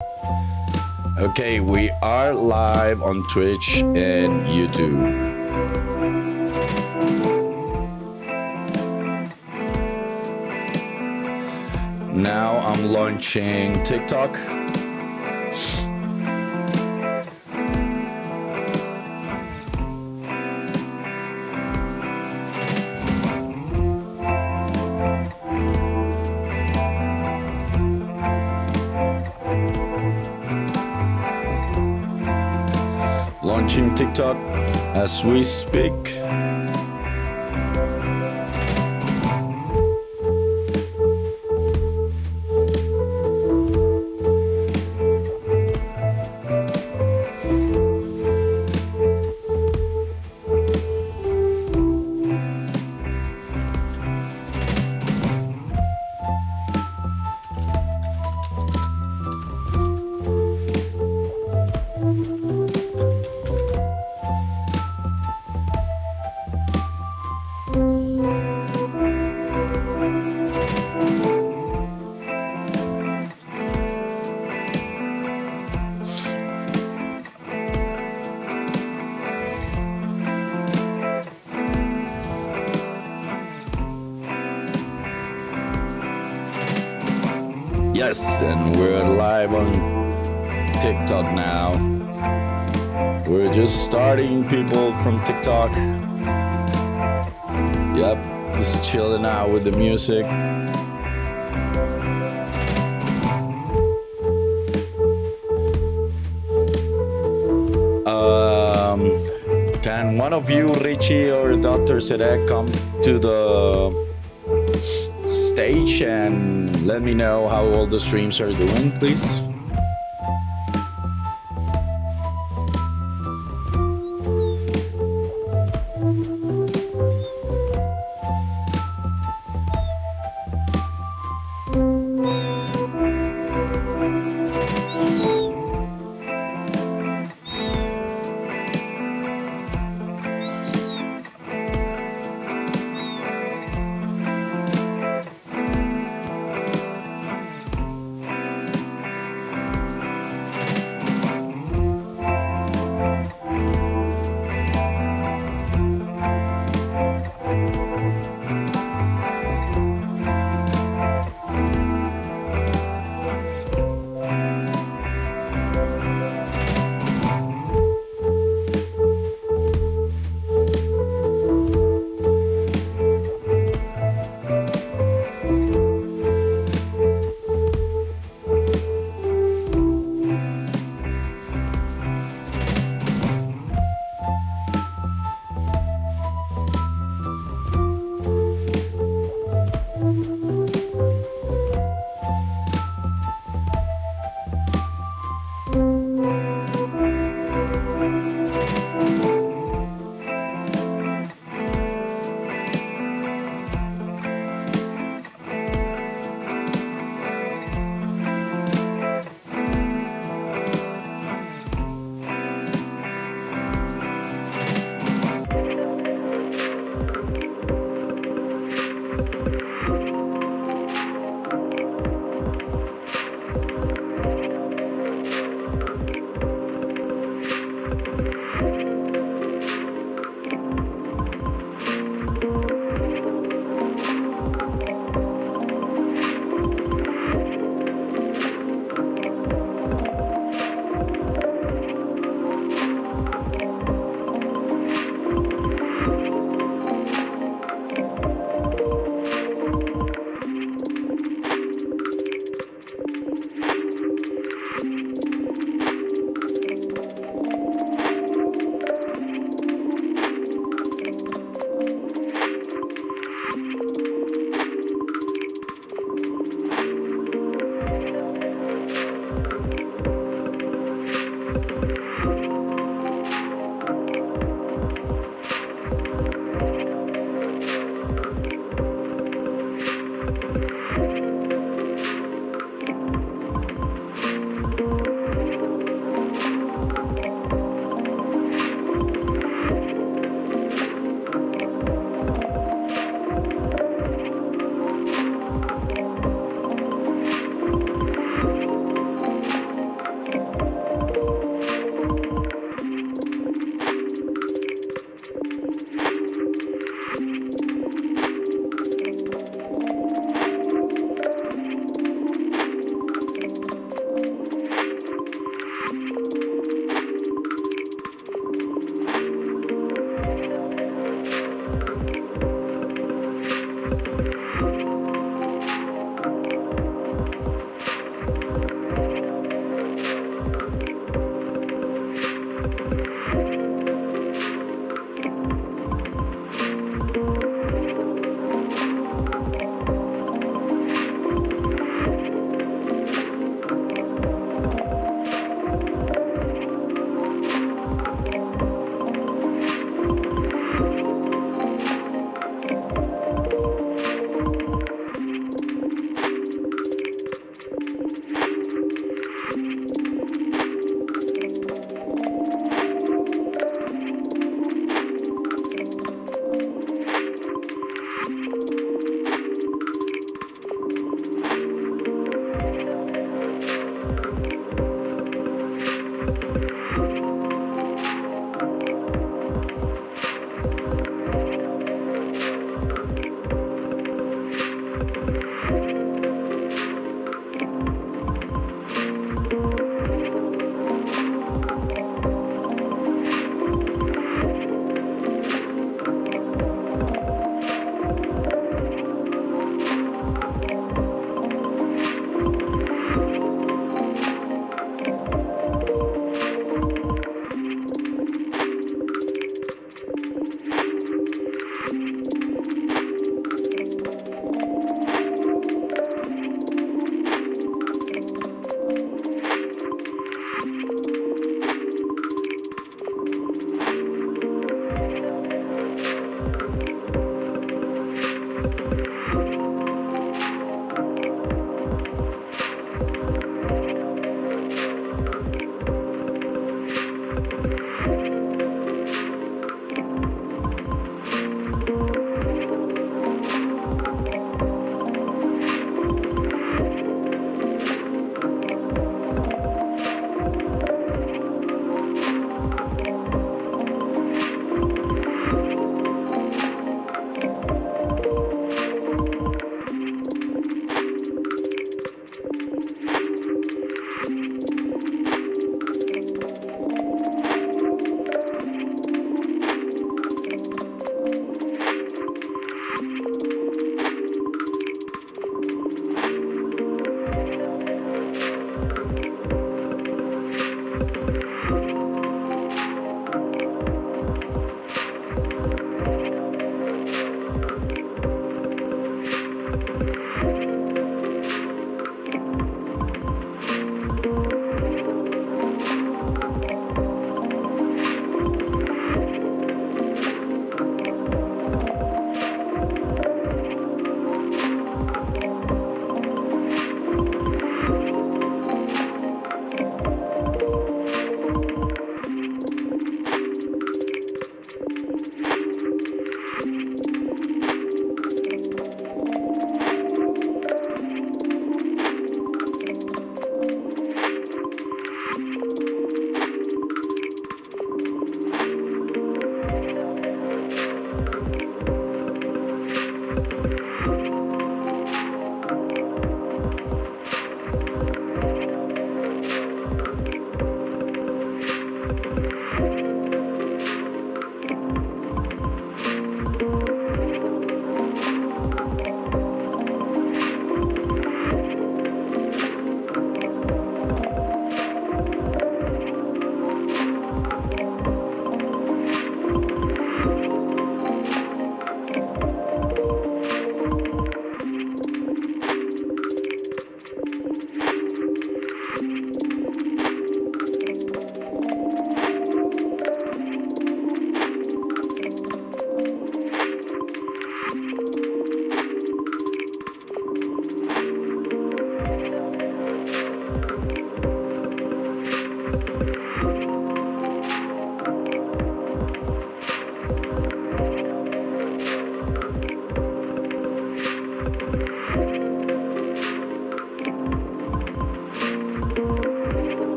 Okay, we are live on Twitch and YouTube. Now I'm launching TikTok. Launching TikTok as we speak. Yes, and we're live on TikTok now. We're just starting people from TikTok. Yep, just chilling out with the music. Can one of you, Richie or Dr. Sedek, come to the stage and let me know how all the streams are doing, please?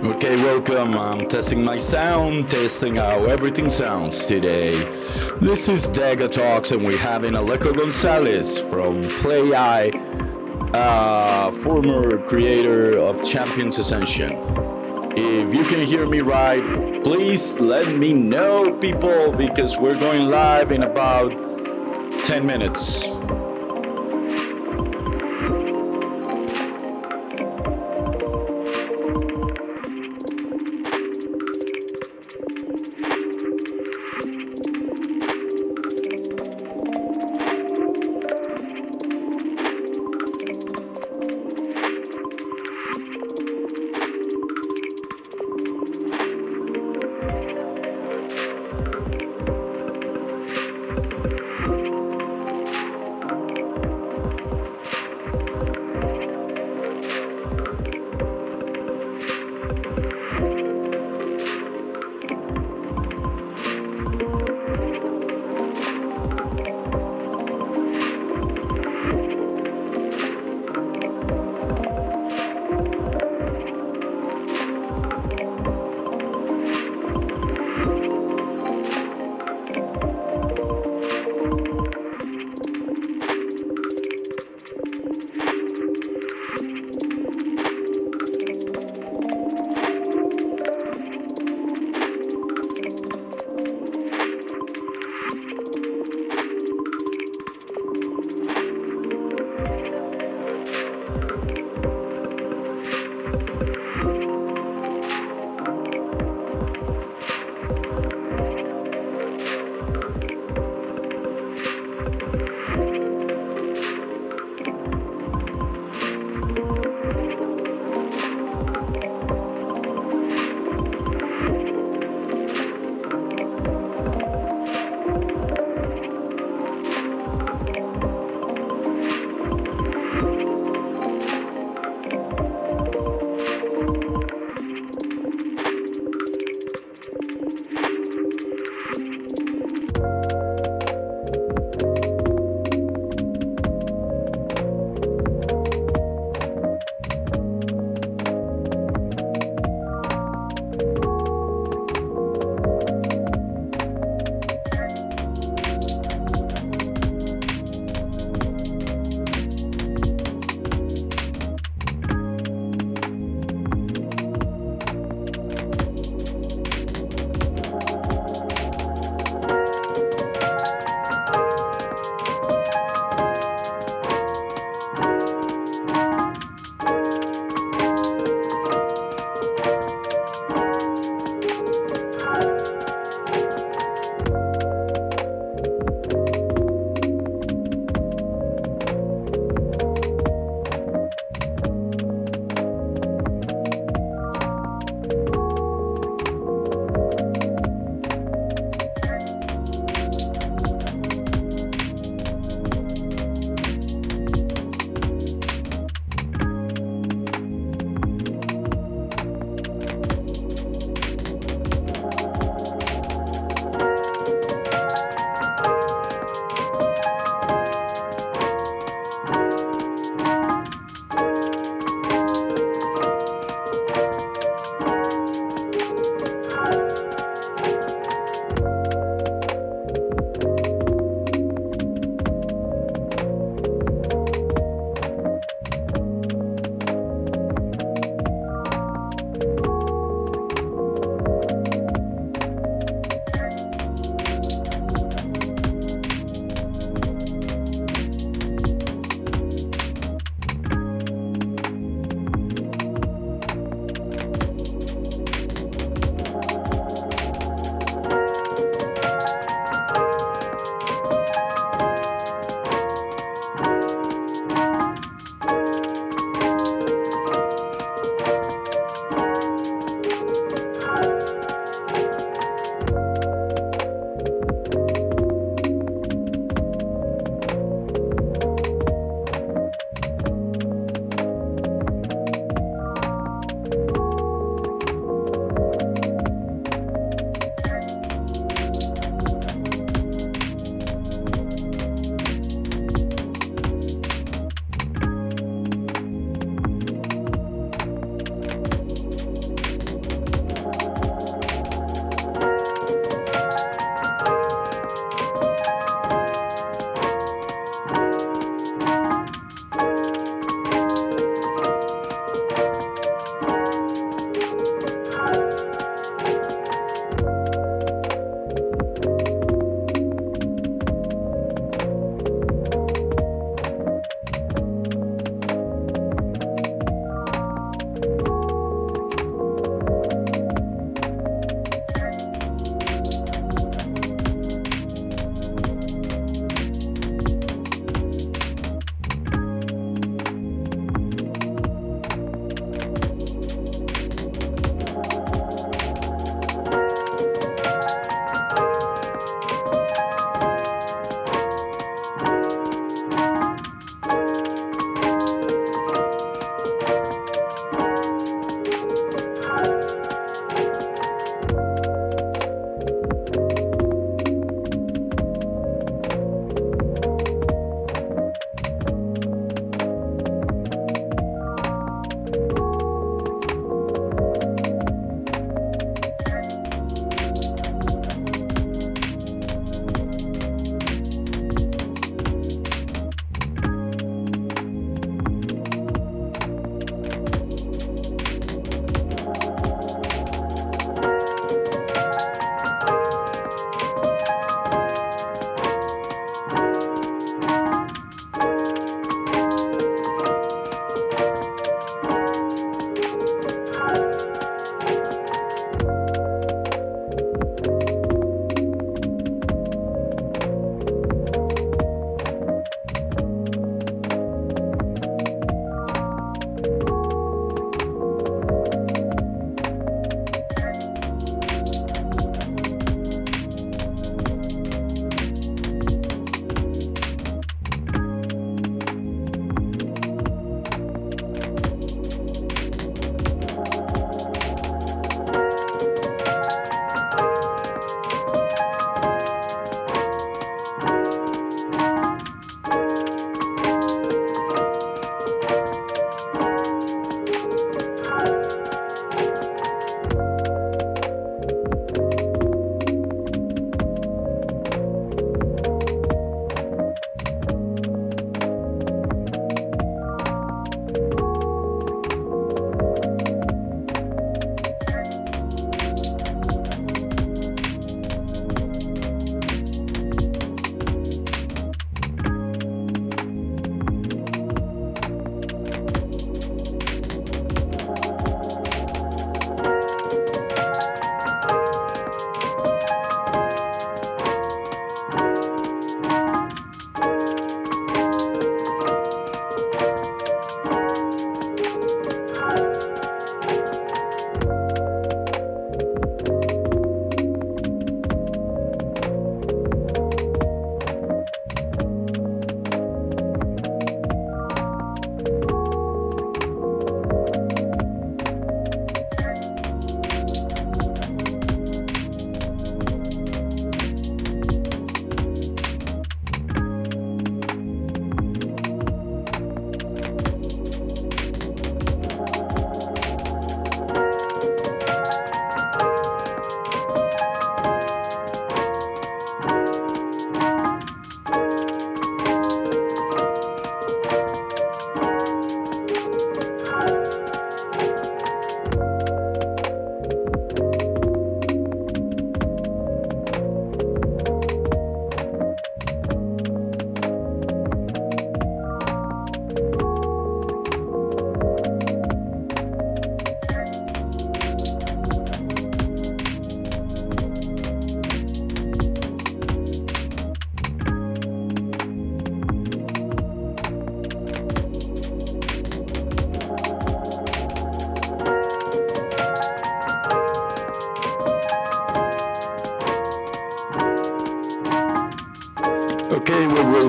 Okay, welcome. I'm testing my sound, testing how everything sounds today. This is Dega Talks, and we're having Alejo Gonzalez from Play I, former creator of Champions Ascension. If you can hear me right, please let me know, people, because we're going live in about 10 minutes.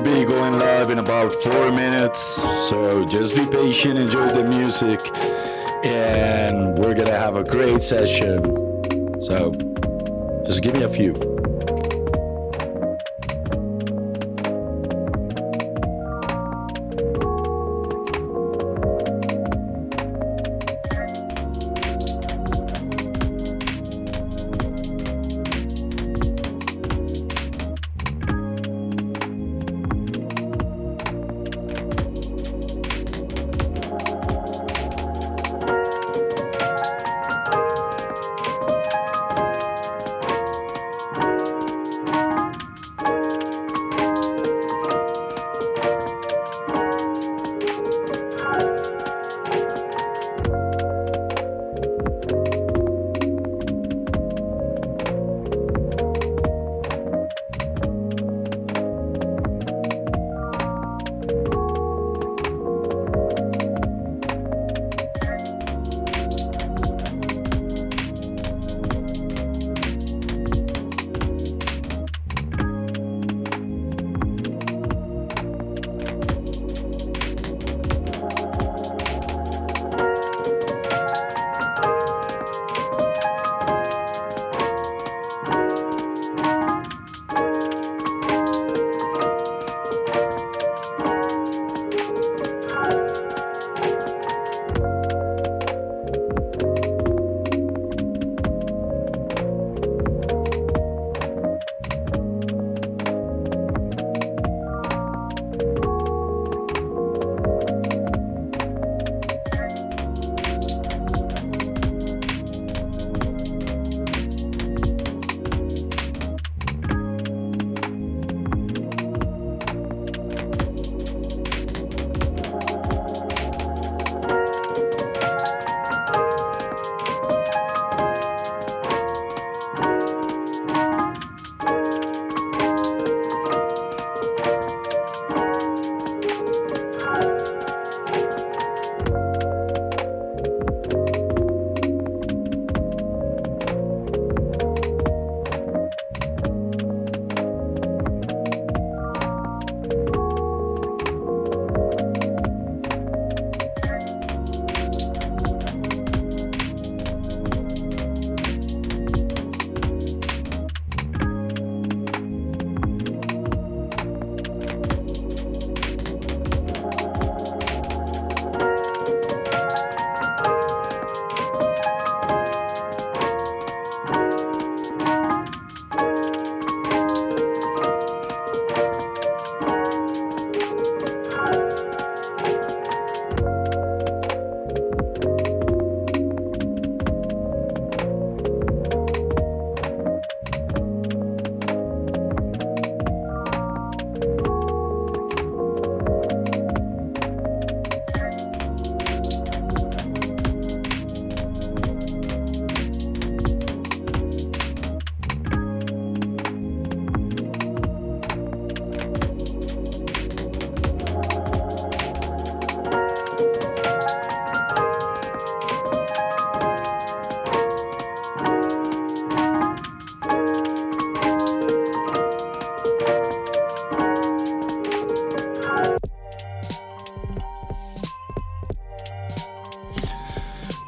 will be going live in about 4 minutes. So just be patient, enjoy the music, and we're gonna have a great session. So just give me a few.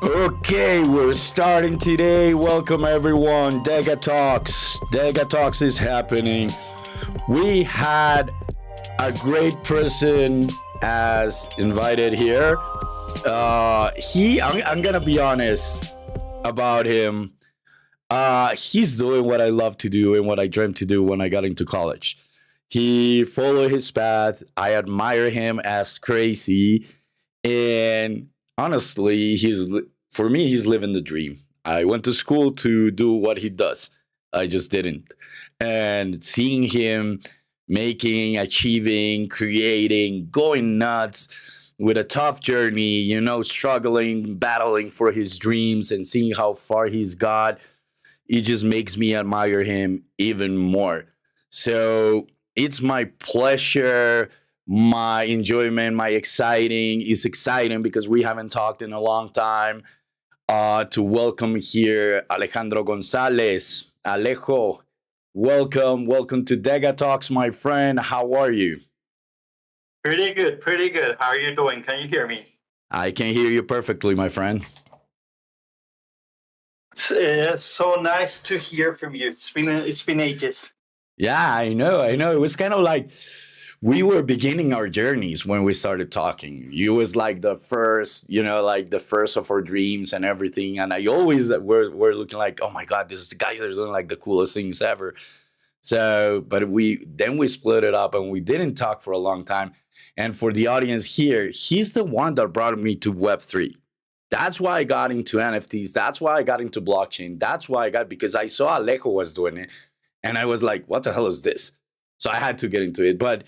Okay, we're starting today. Welcome everyone. Dega Talks. Dega Talks is happening. We had a great person as invited here. I'm gonna be honest about him. He's doing what I love to do and what I dreamt to do when I got into college. He followed his path. I admire him as crazy, and honestly, for me, he's living the dream. I went to school to do what he does. I just didn't. And seeing him making, achieving, creating, going nuts with a tough journey, struggling, battling for his dreams and seeing how far he's got, it just makes me admire him even more. So it's my pleasure, my enjoyment, my exciting. It's exciting because we haven't talked in a long time. To welcome here Alejandro Gonzalez. Alejo, welcome to Dega Talks, my friend. How are you? Pretty good, pretty good. How are you doing? Can you hear me? I can hear you perfectly, my friend. It's so nice to hear from you. It's been ages. Yeah, I know. I know. It was kind of like we were beginning our journeys when we started talking. You was like the first, like the first of our dreams and everything. And I always were looking like, oh my God, this is the guys that are doing like the coolest things ever. So, but we split it up and we didn't talk for a long time. And for the audience here, he's the one that brought me to Web3. That's why I got into NFTs. That's why I got into blockchain. That's why I got because I saw Alejo was doing it, and I was like, "What the hell is this?" So I had to get into it. But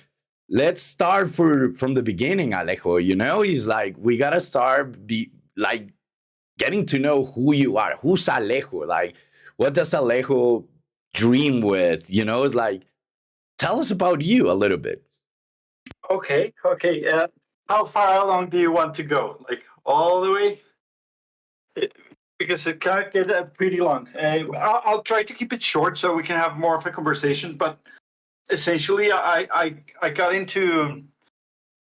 let's start from the beginning, Alejo. He's like, we gotta start like getting to know who you are. Who's Alejo? Like, what does Alejo dream with? It's like, tell us about you a little bit. Okay, okay. How far along do you want to go? Like all the way? Uh, Because it can get pretty long. I'll try to keep it short so we can have more of a conversation. But essentially, I got into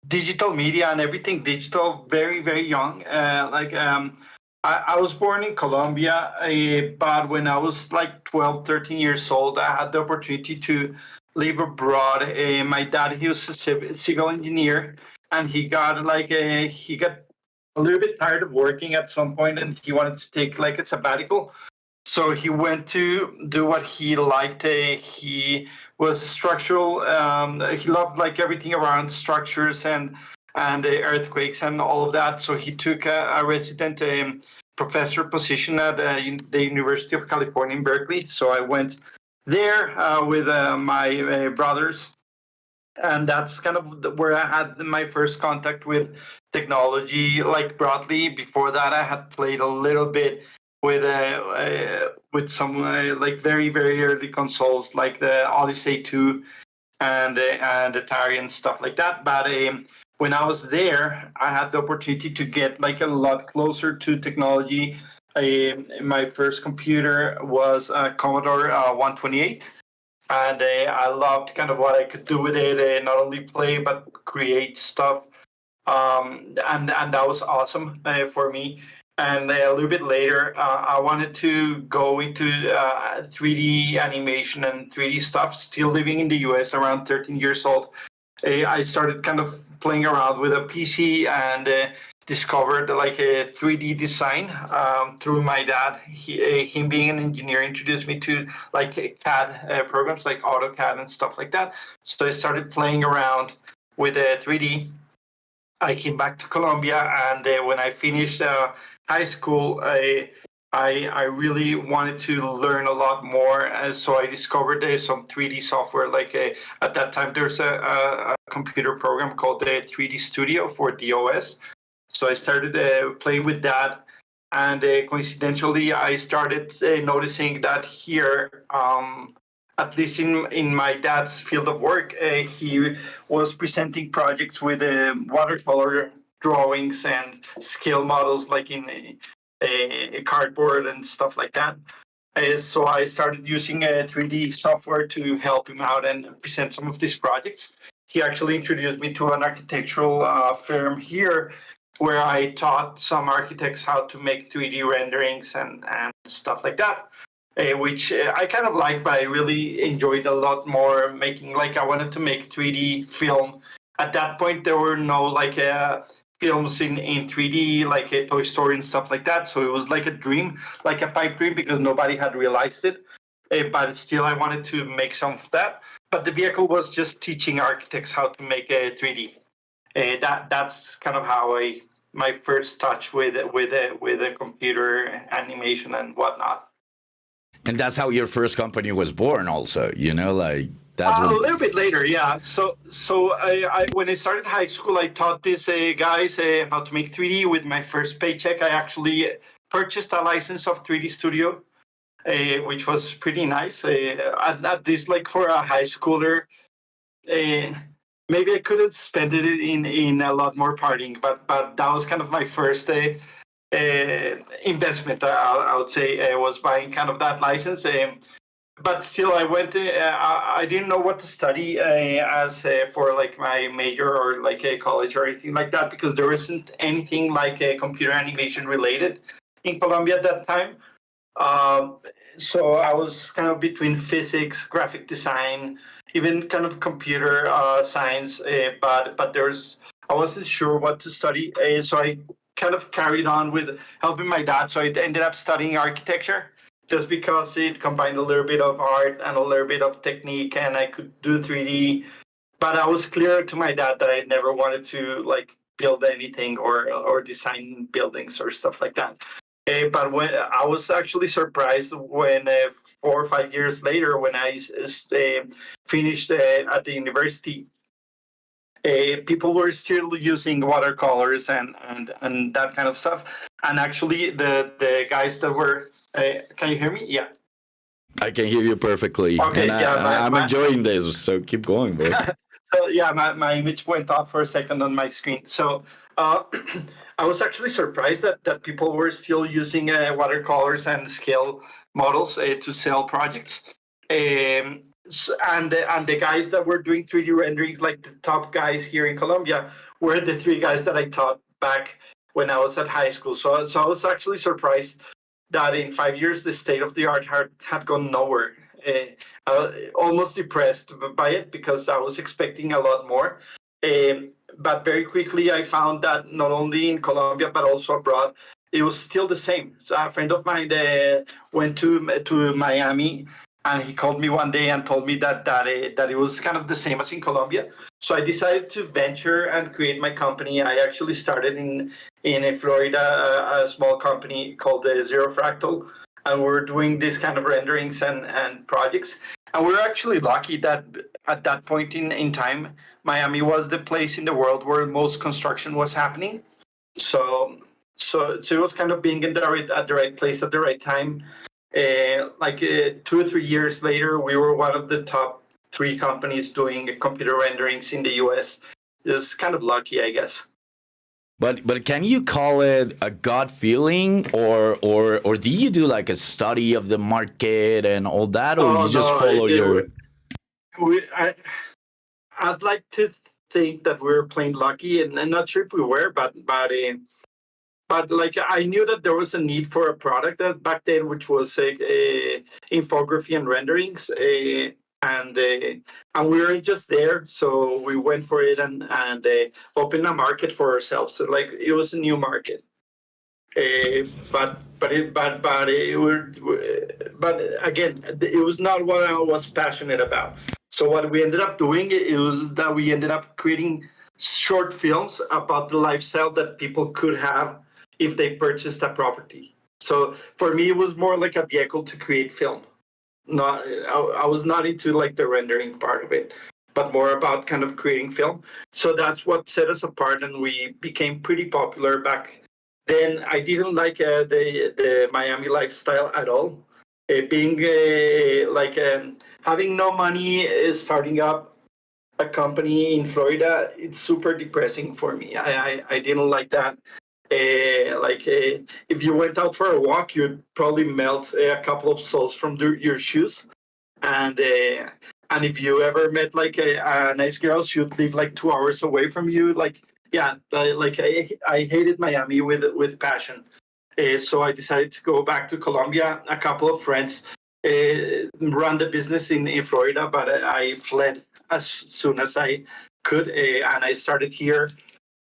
digital media and everything digital very very young. I was born in Colombia, but when I was like 12, 13 years old, I had the opportunity to live abroad. My dad, he was a civil engineer, and he got a little bit tired of working at some point, and he wanted to take like a sabbatical. So he went to do what he liked. He was structural. He loved like everything around structures and earthquakes and all of that. So he took a resident professor position at the University of California in Berkeley. So I went there with my brothers, and that's kind of where I had my first contact with technology, like broadly. Before that, I had played a little bit with some like very very early consoles, like the Odyssey 2 and Atari and stuff like that. But when I was there, I had the opportunity to get like a lot closer to technology. My first computer was a Commodore 128, and I loved kind of what I could do with it. Not only play but create stuff, and that was awesome for me. And a little bit later, I wanted to go into 3D animation and 3D stuff. Still living in the US, around 13 years old, I started kind of playing around with a PC and discovered like a 3D design through my dad. Him being an engineer introduced me to like CAD programs like AutoCAD and stuff like that. So I started playing around with 3D. I came back to Colombia, and when I finished high school, I really wanted to learn a lot more. So I discovered some 3D software. Like at that time, there's a computer program called the 3D Studio for DOS. So I started playing with that, and coincidentally, I started noticing that here. At least in my dad's field of work, he was presenting projects with watercolor drawings and scale models, like in a cardboard and stuff like that. So I started using 3D software to help him out and present some of these projects. He actually introduced me to an architectural firm here, where I taught some architects how to make 3D renderings and stuff like that, which I kind of like, but I really enjoyed a lot more making. Like I wanted to make 3D film. At that point, there were no like films in 3D, like a Toy Story and stuff like that. So it was like a dream, like a pipe dream, because nobody had realized it. But still, I wanted to make some of that. But the vehicle was just teaching architects how to make a 3D. That's kind of how I my first touch with a computer animation and whatnot. And that's how your first company was born, also. Like that's A what. little bit later, yeah. So I when I started high school, I taught these guys how to make 3D. With my first paycheck, I actually purchased a license of 3D Studio, which was pretty nice. At this, like for a high schooler, uh, maybe I could have spent it in a lot more partying, but that was kind of my first investment. I would say was buying kind of that license. but still, I went. I didn't know what to study as for like my major or like a college or anything like that because there isn't anything like a computer animation related in Colombia at that time. Um, so I was kind of between physics, graphic design, even kind of computer science. But there's I wasn't sure what to study, so I kind of carried on with helping my dad. So I ended up studying architecture just because it combined a little bit of art and a little bit of technique, and I could do 3D. But I was clear to my dad that I never wanted to like build anything or design buildings or stuff like that. But when I was actually surprised when 4 or 5 years later, when I finished at the university, people were still using watercolors and that kind of stuff. And actually, the guys that were can you hear me? Yeah. I can hear you perfectly, Okay. and Yeah. I'm enjoying this. So keep going, bro. So yeah, my image went off for a second on my screen. So uh, I was actually surprised that people were still using watercolors and scale models to sell projects. And the guys that were doing 3D renderings, like the top guys here in Colombia, were the three guys that I taught back when I was at high school. So I was actually surprised that in 5 years the state of the art had gone nowhere. Almost depressed by it because I was expecting a lot more. But very quickly I found that not only in Colombia but also abroad, it was still the same. So a friend of mine went to Miami, and he called me one day and told me that it was kind of the same as in Colombia. So I decided to venture and create my company. I actually started in Florida a small company called Zero Fractal, and we're doing this kind of renderings and projects. And we're actually lucky that at that point in time, Miami was the place in the world where most construction was happening. So it was kind of being in at the right place at the right time. 2 or 3 years later, we were one of the top three companies doing computer renderings in the US. It's kind of lucky, I guess. But can you call it a gut feeling, or do you do like a study of the market and all that, or Oh you just no, follow your? we, I'd like to think that we were playing lucky, and I'm not sure if we were, but like I knew that there was a need for a product that back then, which was infography and renderings, and we were just there, so we went for it and opened a market for ourselves. So like it was a new market, but again, it was not what I was passionate about. So what we ended up doing it was that we ended up creating short films about the lifestyle that people could have if they purchased a property. So for me, it was more like a vehicle to create film. Not I was not into like the rendering part of it, but more about kind of creating film. So that's what set us apart, and we became pretty popular back then. I didn't like the Miami lifestyle at all. Being having no money, starting up a company in Florida, it's super depressing for me. I didn't like that. If you went out for a walk, you'd probably melt a couple of soles from your shoes, and if you ever met like a nice girl, she would live like 2 hours away from you. Like yeah, I hated Miami with passion. So I decided to go back to Colombia. A couple of friends run the business in Florida, but I fled as soon as I could, and I started here.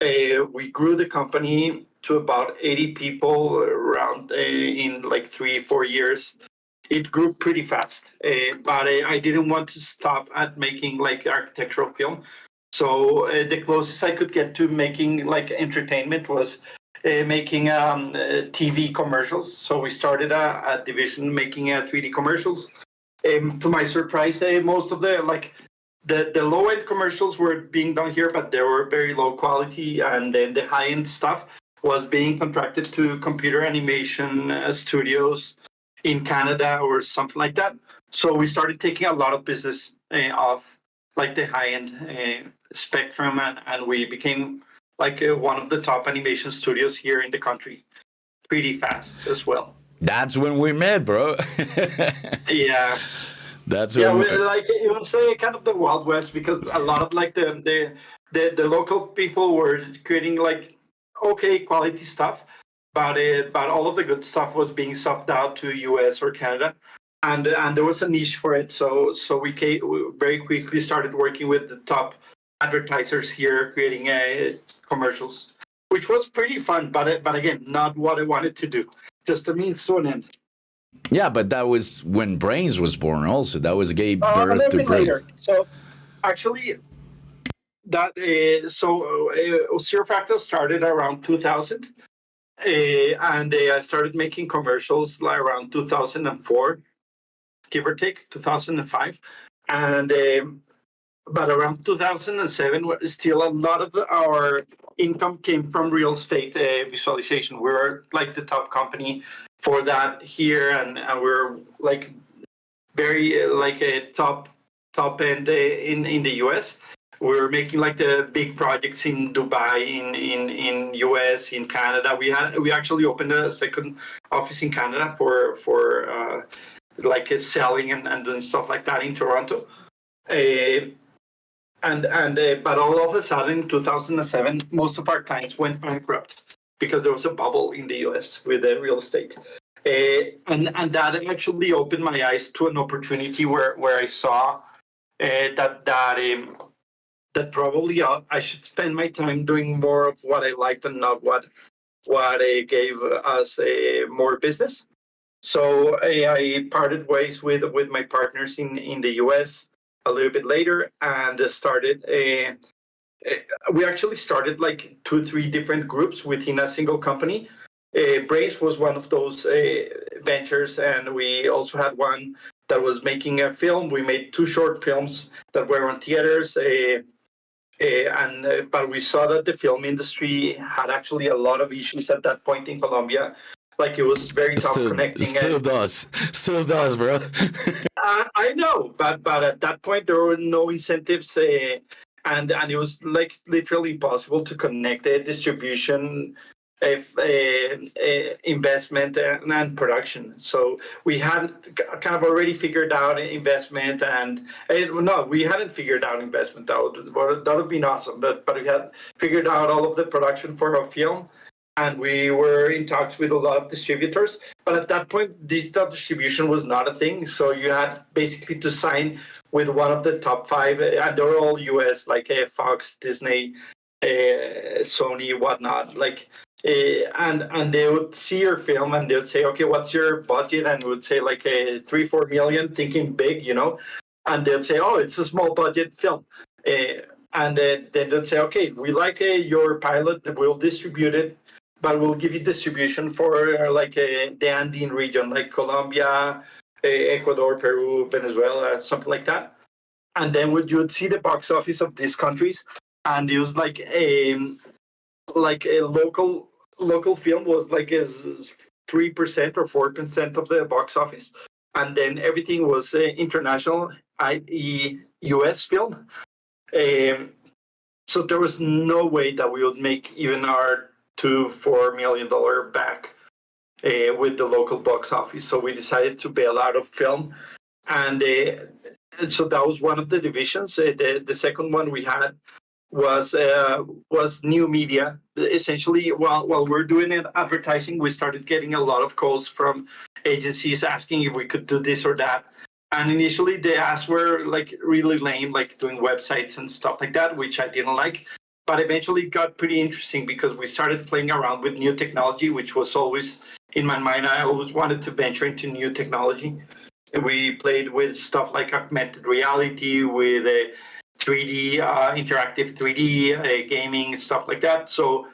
We grew the company to about 80 people around in like 3 4 years. It grew pretty fast, but I didn't want to stop at making like architectural film. So the closest I could get to making like entertainment was making TV commercials. So we started a division making 3D commercials. To my surprise, most of the low end commercials were being done here, but they were very low quality, and then the high end stuff was being contracted to computer animation studios in Canada or something like that. So we started taking a lot of business off like the high end spectrum, and we became like one of the top animation studios here in the country pretty fast as well. That's when we met, bro. Yeah. That's Yeah, when. like it was kind of the Wild West because a lot of like the local people were creating like okay quality stuff, but all of the good stuff was being subbed out to US or Canada, and there was a niche for it. We very quickly started working with the top advertisers here, creating commercials, which was pretty fun. But again, not what I wanted to do. Just a means to an end. Yeah, but that was when Brains was born. Also, that was gave A birth little to bit Brains. later. So actually, that Zero Fractal started around 2000, and I started making commercials like around 2004, give or take 2005, and but around 2007, still a lot of our income came from real estate visualization. We were like the top company for that here, and we're like very like a top end in the US. We were making like the big projects in Dubai, in US, in Canada. We actually opened a second office in Canada for like selling and doing stuff like that in Toronto. Uh, and but all of a sudden, in 2007, most of our clients went bankrupt because there was a bubble in the US with the real estate. And that actually opened my eyes to an opportunity where I saw that probably I should spend my time doing more of what I liked and not what gave us more business. So I parted ways with my partners in the US a little bit later and started we actually started like 2 3 different groups within a single company. Brace was one of those ventures, and we also had one that was making a film. We made 2 short films that were on theaters, but we saw that the film industry had actually a lot of issues at that point in Colombia. Like it was very tough connecting. Still does, bro. I know, but at that point there were no incentives, and it was like literally impossible to connect the distribution, investment and production. So we had kind of already figured out investment, and no, we hadn't figured out investment. That would been awesome, but we had figured out all of the production for a film, and we were in talks with a lot of distributors. But at that point, digital distribution was not a thing. So you had basically to sign with one of the top 5, and they're all US, like Fox, Disney, Sony, whatnot. Like, and they would see your film and they would say, okay, what's your budget? And we would say like 3 4 million, thinking big, and they'd say, oh, it's a small budget film. And then they'd say, okay, we like your pilot, we'll distribute it, but we'll give you distribution for the Andean region, like Colombia, Ecuador, Peru, Venezuela, something like that. And then you would see the box office of these countries, and it was like a local film was like 3% or 4% of the box office, and then everything was international, i.e., US film. So there was no way that we would make even our $2 4 million back with the local box office. So we decided to bail out of film, and so that was one of the divisions. The second one we had was new media. Essentially, while we're doing it, advertising, we started getting a lot of calls from agencies asking if we could do this or that. And initially, the asks were like really lame, like doing websites and stuff like that, which I didn't like. But eventually, it got pretty interesting because we started playing around with new technology, which was always in my mind. I always wanted to venture into new technology. We played with stuff like augmented reality, with 3D, interactive 3D gaming, stuff like that. So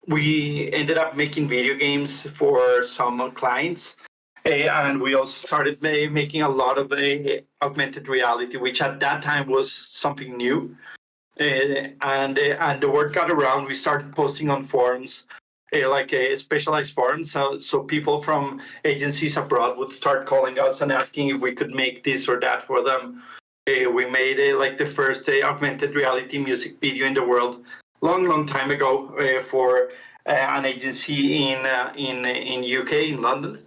we ended up making video games for some clients. And we also started making a lot of augmented reality, which at that time was something new. And the word got around. We started posting on forums, like specialized forums. So people from agencies abroad would start calling us and asking if we could make this or that for them. We made like the first augmented reality music video in the world, long time ago, for an agency in UK, in London.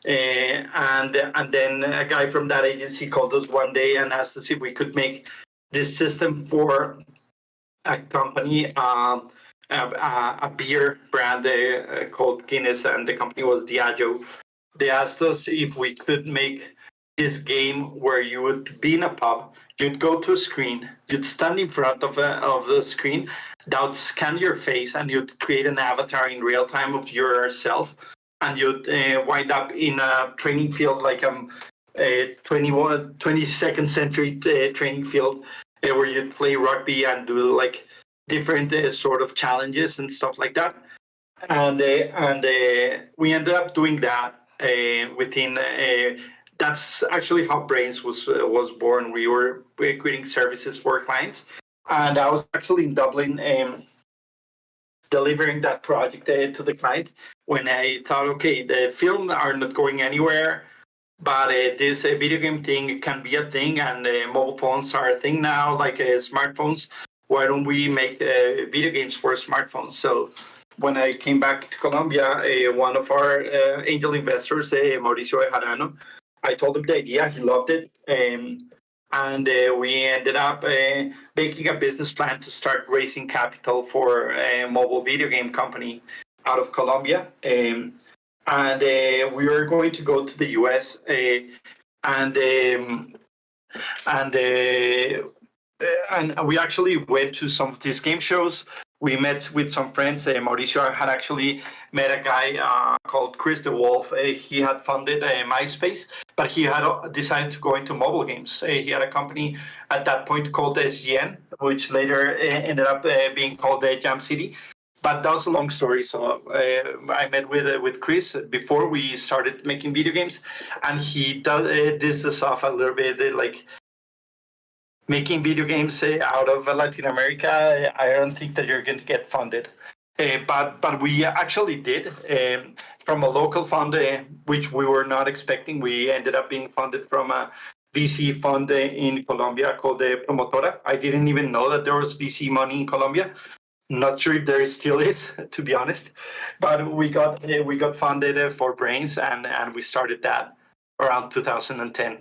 And then a guy from that agency called us one day and asked us if we could make this system for a company, a beer brand called Guinness, and the company was Diageo. They asked us if we could make this game where you would be in a pub, you'd go to a screen, you'd stand in front of the screen, that would scan your face, and you'd create an avatar in real time of yourself, and you'd wind up in a training field like a 22nd century training field where you'd play rugby and do like different sort of challenges and stuff like that. And we ended up doing that within. That's actually how Brains was born. We were creating services for clients, and I was actually in Dublin delivering that project to the client when I thought, okay, the film are not going anywhere, but this video game thing can be a thing, and mobile phones are a thing now, like smartphones. Why don't we make video games for smartphones? So when I came back to Colombia, one of our angel investors, Mauricio Bejarano, I told him the idea. He loved it. And we ended up making a business plan to start raising capital for a mobile video game company out of Colombia. And we were going to go to the US and we actually went to some of these game shows. We met with some friends. Mauricio had actually met a guy called Chris the Wolf. He had funded MySpace, but he had decided to go into mobile games. He had a company at that point called SGN, which later ended up being called Jam City. But that was a long story. So I met with Chris before we started making video games, and he dissed us off a little bit, like, making video games out of Latin America, I don't think that you're going to get funded. But we actually did from a local fund, which we were not expecting. We ended up being funded from a VC fund in Colombia called Promotora. I didn't even know that there was VC money in Colombia. Not sure if there still is, to be honest. But we got funded for Brains, and we started that around 2010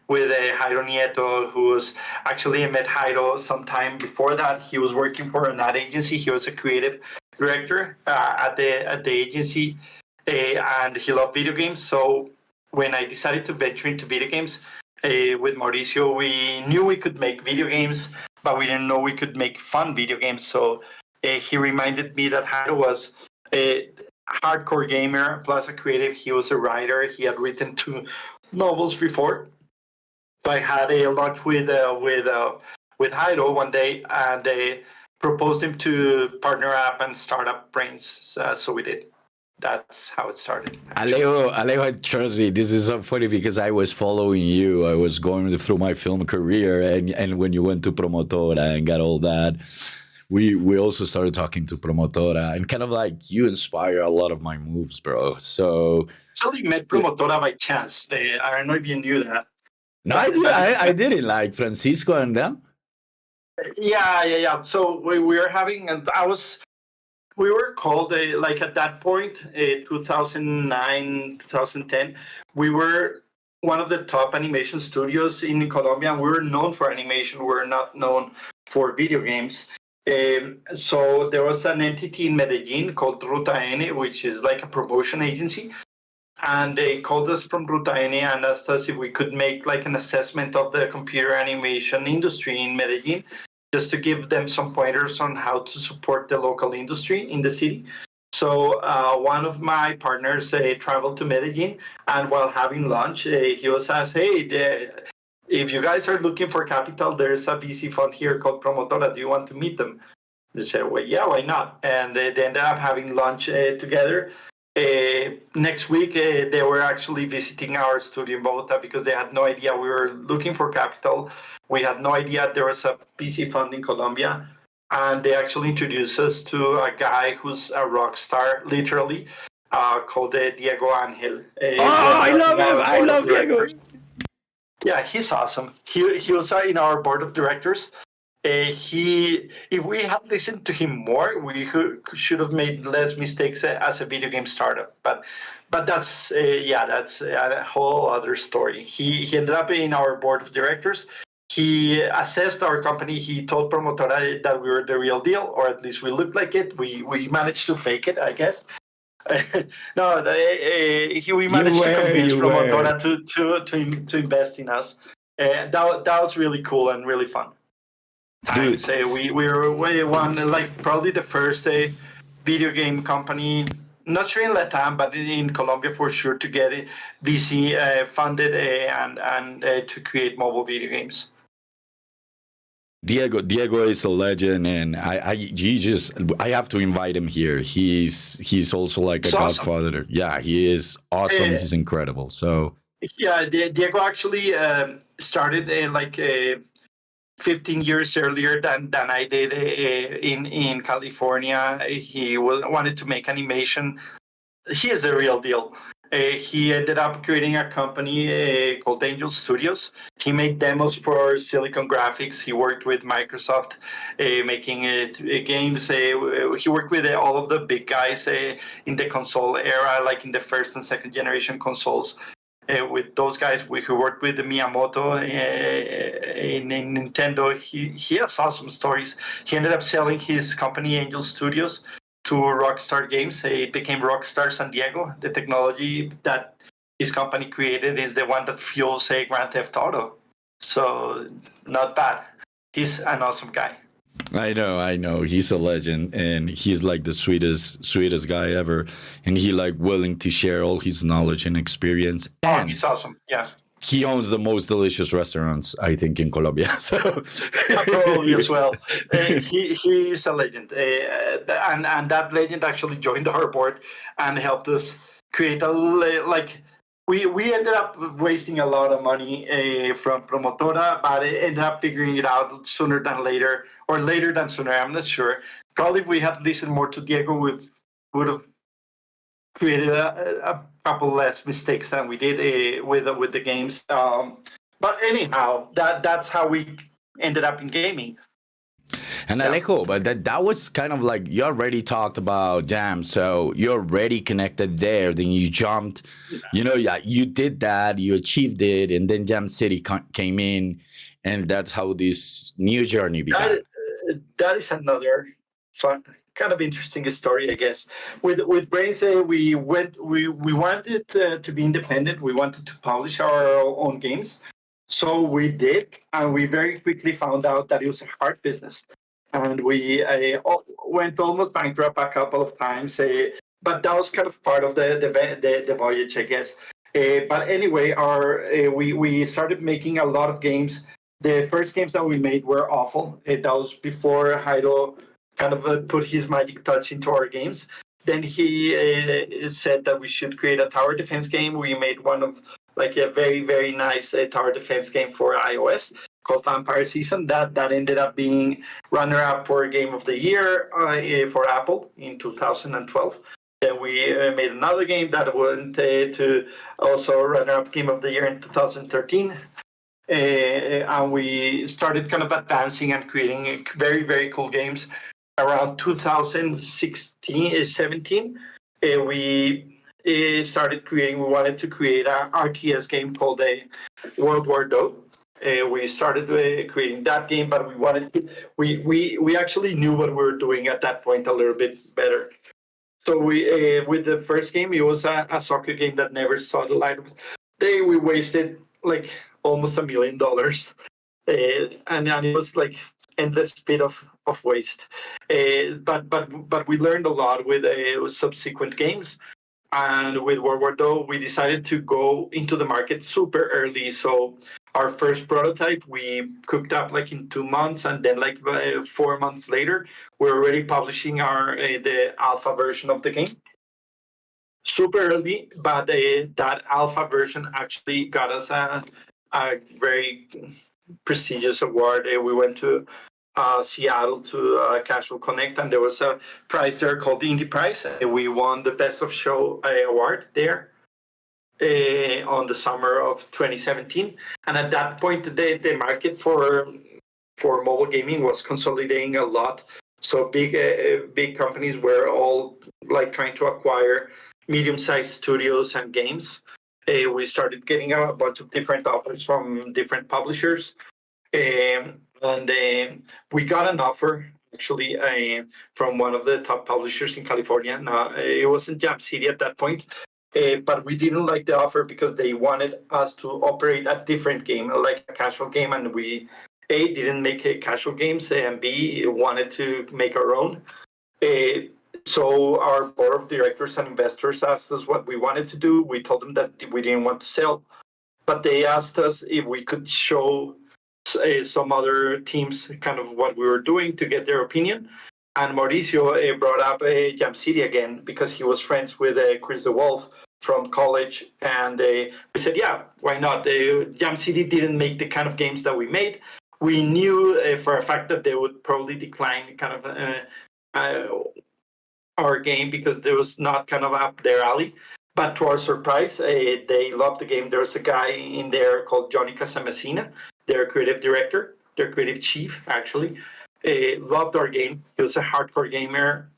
with Jairo Nieto, who was actually, I met Jairo sometime before that. He was working for an ad agency. He was a creative director at the agency, and he loved video games. So when I decided to venture into video games with Mauricio, we knew we could make video games, but we didn't know we could make fun video games. So he reminded me that Jairo was a hardcore gamer plus a creative. He was a writer. He had written 2 novels before. So I had a lunch with Jairo one day, and proposed him to partner up and start up Brains. So we did. That's how it started. Alejo, trust me, this is so funny because I was following you. I was going through my film career, and when you went to Promotora and got all that, we also started talking to Promotora, and kind of like you inspire a lot of my moves, bro. So actually met Promotora by chance. I don't know if you knew that. No, I didn't, like Francisco and them. Yeah. So we were having, and we were called like at that point, 2009, 2010. We were one of the top animation studios in Colombia. We were known for animation. We were not known for video games. So there was an entity in Medellin called Ruta N, which is like a promotion agency. And they called us from Ruta N and asked us if we could make like an assessment of the computer animation industry in Medellin, just to give them some pointers on how to support the local industry in the city. So one of my partners traveled to Medellin, and while having lunch, he was asked, hey, if you guys are looking for capital, there's a VC fund here called Promotora. Do you want to meet them? They said, well, yeah, why not? And they ended up having lunch together. Next week, they were actually visiting our studio in Bogota because they had no idea we were looking for capital. We had no idea there was a VC fund in Colombia. And they actually introduced us to a guy who's a rock star, literally, called Diego Angel. I love him. I love Diego. Yeah, he's awesome. He was in our board of directors. If we had listened to him more, we should have made less mistakes as a video game startup. But but that's a whole other story. He ended up in our board of directors. He assessed our company. He told Promotora that we were the real deal, or at least we looked like it. We managed to fake it, I guess. No, we You managed to were, convince you were. Promotora to invest in us. That was really cool and really fun Dude, times. We were one, like probably the first video game company, not sure in Latam, but in Colombia for sure, to get VC funded and to create mobile video games. Diego is a legend, and I have to invite him here. He's also like a It's awesome. godfather. Yeah, he is awesome. Uh, He's incredible. So yeah, Diego actually started 15 years earlier than I did in California. He wanted to make animation. He is the real deal. He ended up creating a company called Angel Studios. He made demos for Silicon Graphics. He worked with Microsoft making games. He worked with all of the big guys in the console era, like in the first and second generation consoles. With those guys who worked with Miyamoto in Nintendo, he has awesome stories. He ended up selling his company Angel Studios to Rockstar Games. It became Rockstar San Diego. The technology that his company created is the one that fuels Grand Theft Auto. So not bad. He's an awesome guy. I know. He's a legend, and he's like the sweetest guy ever. And he like willing to share all his knowledge and experience. Oh, And he's awesome. Yeah. he owns the most delicious restaurants, I think, in Colombia. So Probably as well. He's a legend, and that legend actually joined our board and helped us create like we ended up wasting a lot of money from Promotora, but it ended up figuring it out sooner than later, or later than sooner. I'm not sure. Probably if we had listened more to Diego, we would have created a couple less mistakes than we did with the games. But anyhow, that's how we ended up in gaming. And Yeah. Alejo, but that was kind of like you already talked about Jam, so you're already connected there. Then you jumped, yeah, you did that, you achieved it, and then Jam City came in, and that's how this new journey began. That is another fun, kind of interesting story, I guess. With Brains, we wanted to be independent. We wanted to publish our own games, so we did, and we very quickly found out that it was a hard business, and we went almost bankrupt a couple of times. But that was kind of part of the voyage, I guess. But anyway, we started making a lot of games. The first games that we made were awful. That was before Haido kind of put his magic touch into our games. Then he said that we should create a tower defense game. We made one of like a very, very nice tower defense game for iOS called Vampire Season. That ended up being runner-up for Game of the Year for Apple in 2012. Then we made another game that went to also runner-up Game of the Year in 2013. And we started kind of advancing and creating very, very cool games. Around 2016, 17, we we wanted to create an RTS game called World War Do. We started creating that game, but we actually knew what we were doing at that point a little bit better. So with the first game, it was a soccer game that never saw the light of day. We wasted like almost $1 million, and it was like endless bit of waste. But we learned a lot with subsequent games. And with World War II, we decided to go into the market super early. So our first prototype we cooked up like in 2 months, and then like 4 months later, we're already publishing the alpha version of the game. Super early, but that alpha version actually got us a very prestigious award. We went to Seattle to Casual Connect, and there was a prize there called the Indie Prize. We won the Best of Show award there on the summer of 2017. And at that point, the market for mobile gaming was consolidating a lot. So big companies were all like trying to acquire medium-sized studios and games. We started getting a bunch of different offers from different publishers, and we got an offer actually from one of the top publishers in California. Now, it wasn't Jam City at that point, but we didn't like the offer because they wanted us to operate a different game, like a casual game, and we didn't make casual games, and B wanted to make our own. Uh, so our board of directors and investors asked us what we wanted to do. We told them that we didn't want to sell, but they asked us if we could show some other teams kind of what we were doing to get their opinion. And Mauricio brought up Jam City again because he was friends with Chris DeWolf from college, and we said, yeah, why not? Jam City didn't make the kind of games that we made. We knew for a fact that they would probably decline kind of our game because there was not kind of up their alley. But to our surprise, they loved the game. There's a guy in there called Johnny Casamessina, their creative director, their creative chief, actually. Loved our game. He was a hardcore gamer.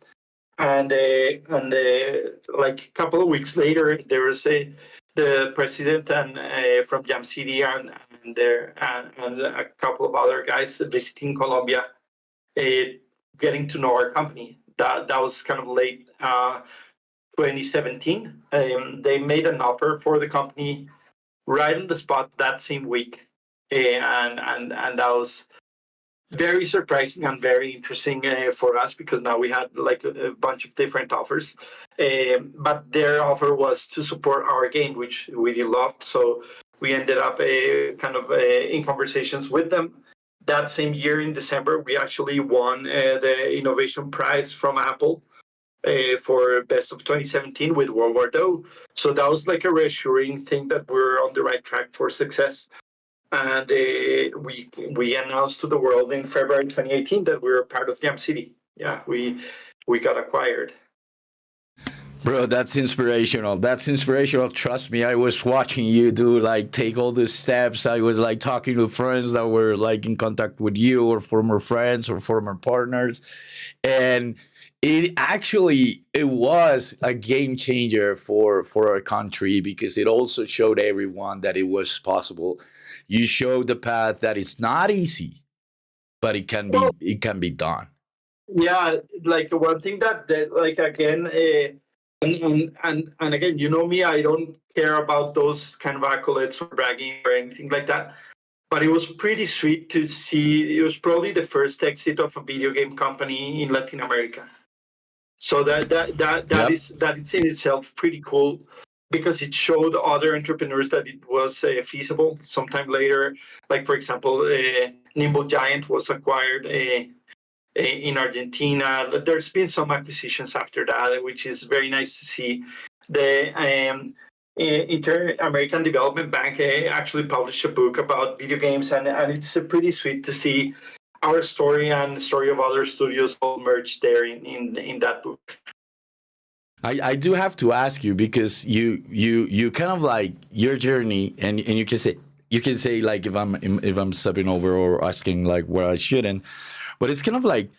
And like a couple of weeks later, there was the president and from Jam City and a couple of other guys visiting Colombia, getting to know our company. That was kind of late 2017. They made an offer for the company right on the spot that same week, and that was very surprising and very interesting for us because now we had like a bunch of different offers, but their offer was to support our game, which we really loved. So we ended up kind of in conversations with them. That same year in December, we actually won the innovation prize from Apple for Best of 2017 with World War II. So that was like a reassuring thing that we're on the right track for success. And we announced to the world in February 2018 that we were part of Jam City. Yeah, we got acquired. Bro, that's inspirational. That's inspirational. Trust me, I was watching you do like take all the steps. I was like talking to friends that were like in contact with you or former friends or former partners. And it was a game changer for our country because it also showed everyone that it was possible. You showed the path that it's not easy, but Well, it can be done. yeah, like one thing that like again, and again, you know me, I don't care about those kind of accolades or bragging or anything like that. But it was pretty sweet to see. It was probably the first exit of a video game company in Latin America. So Yep. that is in itself pretty cool because it showed other entrepreneurs that it was feasible. Sometime later, like for example, Nimble Giant was acquired in Argentina. There's been some acquisitions after that, which is very nice to see. The Inter-American Development Bank actually published a book about video games, and it's pretty sweet to see our story and the story of other studios all merged there in that book. I do have to ask you because you kind of like your journey and you can say like if I'm stepping over or asking like where I shouldn't, but it's kind of like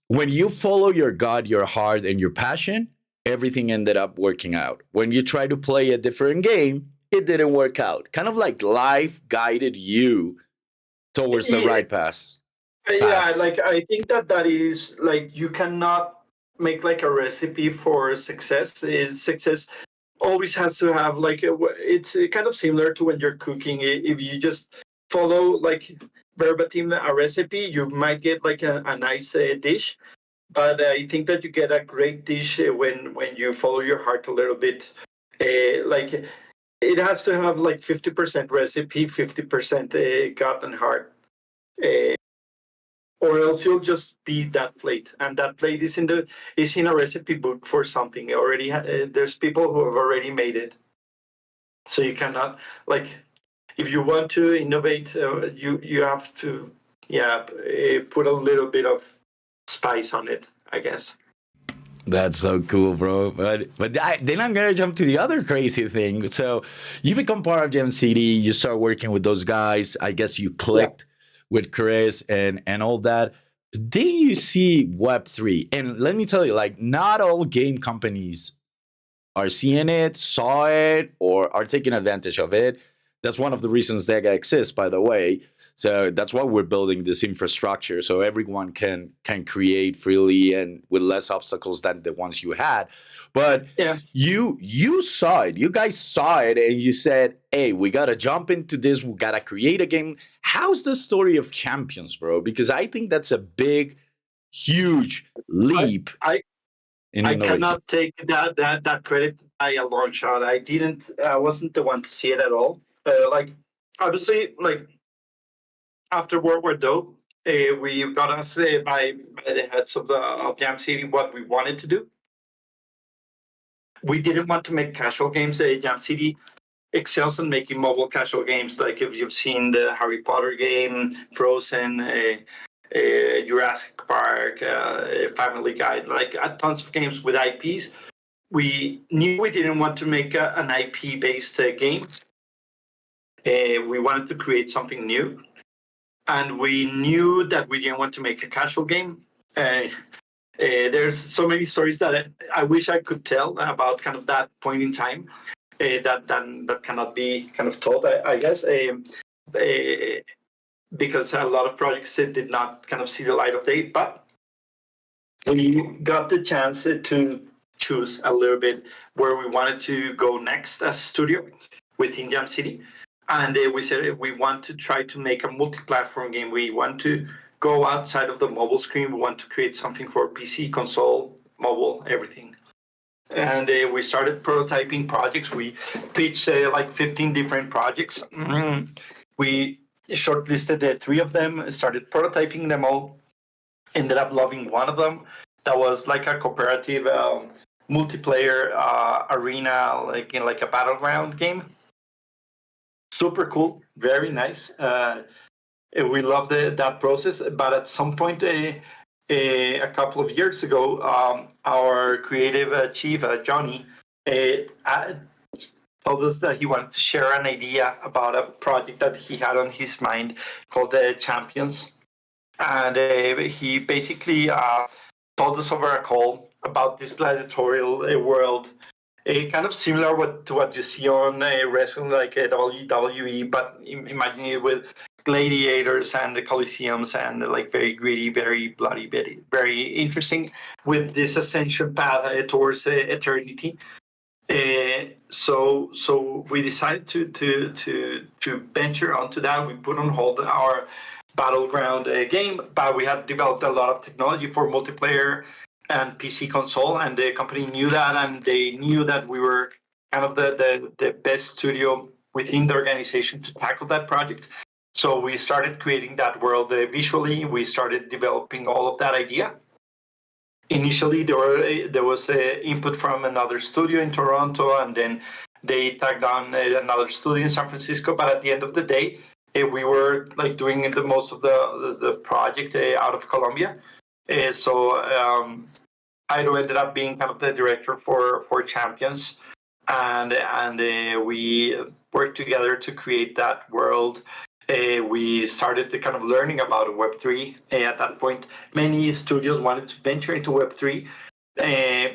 when you follow your gut, your heart, and your passion, everything ended up working out. When you try to play a different game, it didn't work out. Kind of like life guided you towards the Yeah, right path. yeah, Path. like I think that is like you cannot make like a recipe for success. Is success always has to have like it's kind of similar to when you're cooking. If you just follow like verbatim a recipe, you might get like a nice dish. But I think that you get a great dish when you follow your heart a little bit. Like it has to have like 50% recipe, 50% gut and heart. Uh, or else you'll just be that plate, and that plate is in a recipe book for something already. There's people who have already made it, so you cannot like if you want to innovate, you have to yeah put a little bit of spice on it, I guess. That's so cool, bro. Then I'm gonna jump to the other crazy thing. So you become part of Gem City. You start working with those guys. I guess you Yeah. clicked with Chris and all that. Then you see Web3, and let me tell you, like not all game companies are seeing it, saw it, or are taking advantage of it. That's one of the reasons Dega exists, by the way. So that's why we're building this infrastructure, so everyone can create freely and with less obstacles than the ones you had. But Yeah. you saw it. You guys saw it, and you said, "Hey, we gotta jump into this. We gotta create a game." How's the story of Champions, bro? Because I think that's a big, huge I leap I in I innovation. cannot take that credit by a long shot. I wasn't the one to see it at all. Like obviously, like after World War II, we got asked by the heads of Jam City what we wanted to do. We didn't want to make casual games. Jam City excels in making mobile casual games. Like if you've seen the Harry Potter game, Frozen, Jurassic Park, Family Guy, like tons of games with IPs. We knew we didn't want to make an IP based game. We wanted to create something new, and we knew that we didn't want to make a casual game. There's so many stories that I wish I could tell about kind of that point in time that cannot be kind of told, I guess, uh, because a lot of projects did not kind of see the light of day. But we got the chance to choose a little bit where we wanted to go next as a studio within Jam City. And we said we want to try to make a multi-platform game. We want to go outside of the mobile screen. We want to create something for PC, console, mobile, everything. And we started prototyping projects. We pitched like 15 different projects. We shortlisted three of them, started prototyping them all, ended up loving one of them. That was like a cooperative multiplayer arena, like in like a battleground game. Super cool, very nice. We loved that process, but at some point, a couple of years ago, our creative chief, Johnny, told us that he wanted to share an idea about a project that he had on his mind called the Champions. And he basically told us over a call about this gladiatorial world, kind of similar to what you see on wrestling, like WWE, but imagine it with gladiators and the coliseums and like very gritty, very bloody, very interesting with this ascension path towards eternity. So we decided to venture onto that. We put on hold our battleground game, but we had developed a lot of technology for multiplayer and PC console, and the company knew that, and they knew that we were kind of the best studio within the organization to tackle that project. So we started creating that world visually. We started developing all of that idea. Initially, there was input from another studio in Toronto, and then they tagged on another studio in San Francisco. But at the end of the day, we were like doing the most of the project out of Colombia. So Ido ended up being kind of the director for Champions, and we worked together to create that world. We started to kind of learning about Web3 at that point. Many studios wanted to venture into Web3,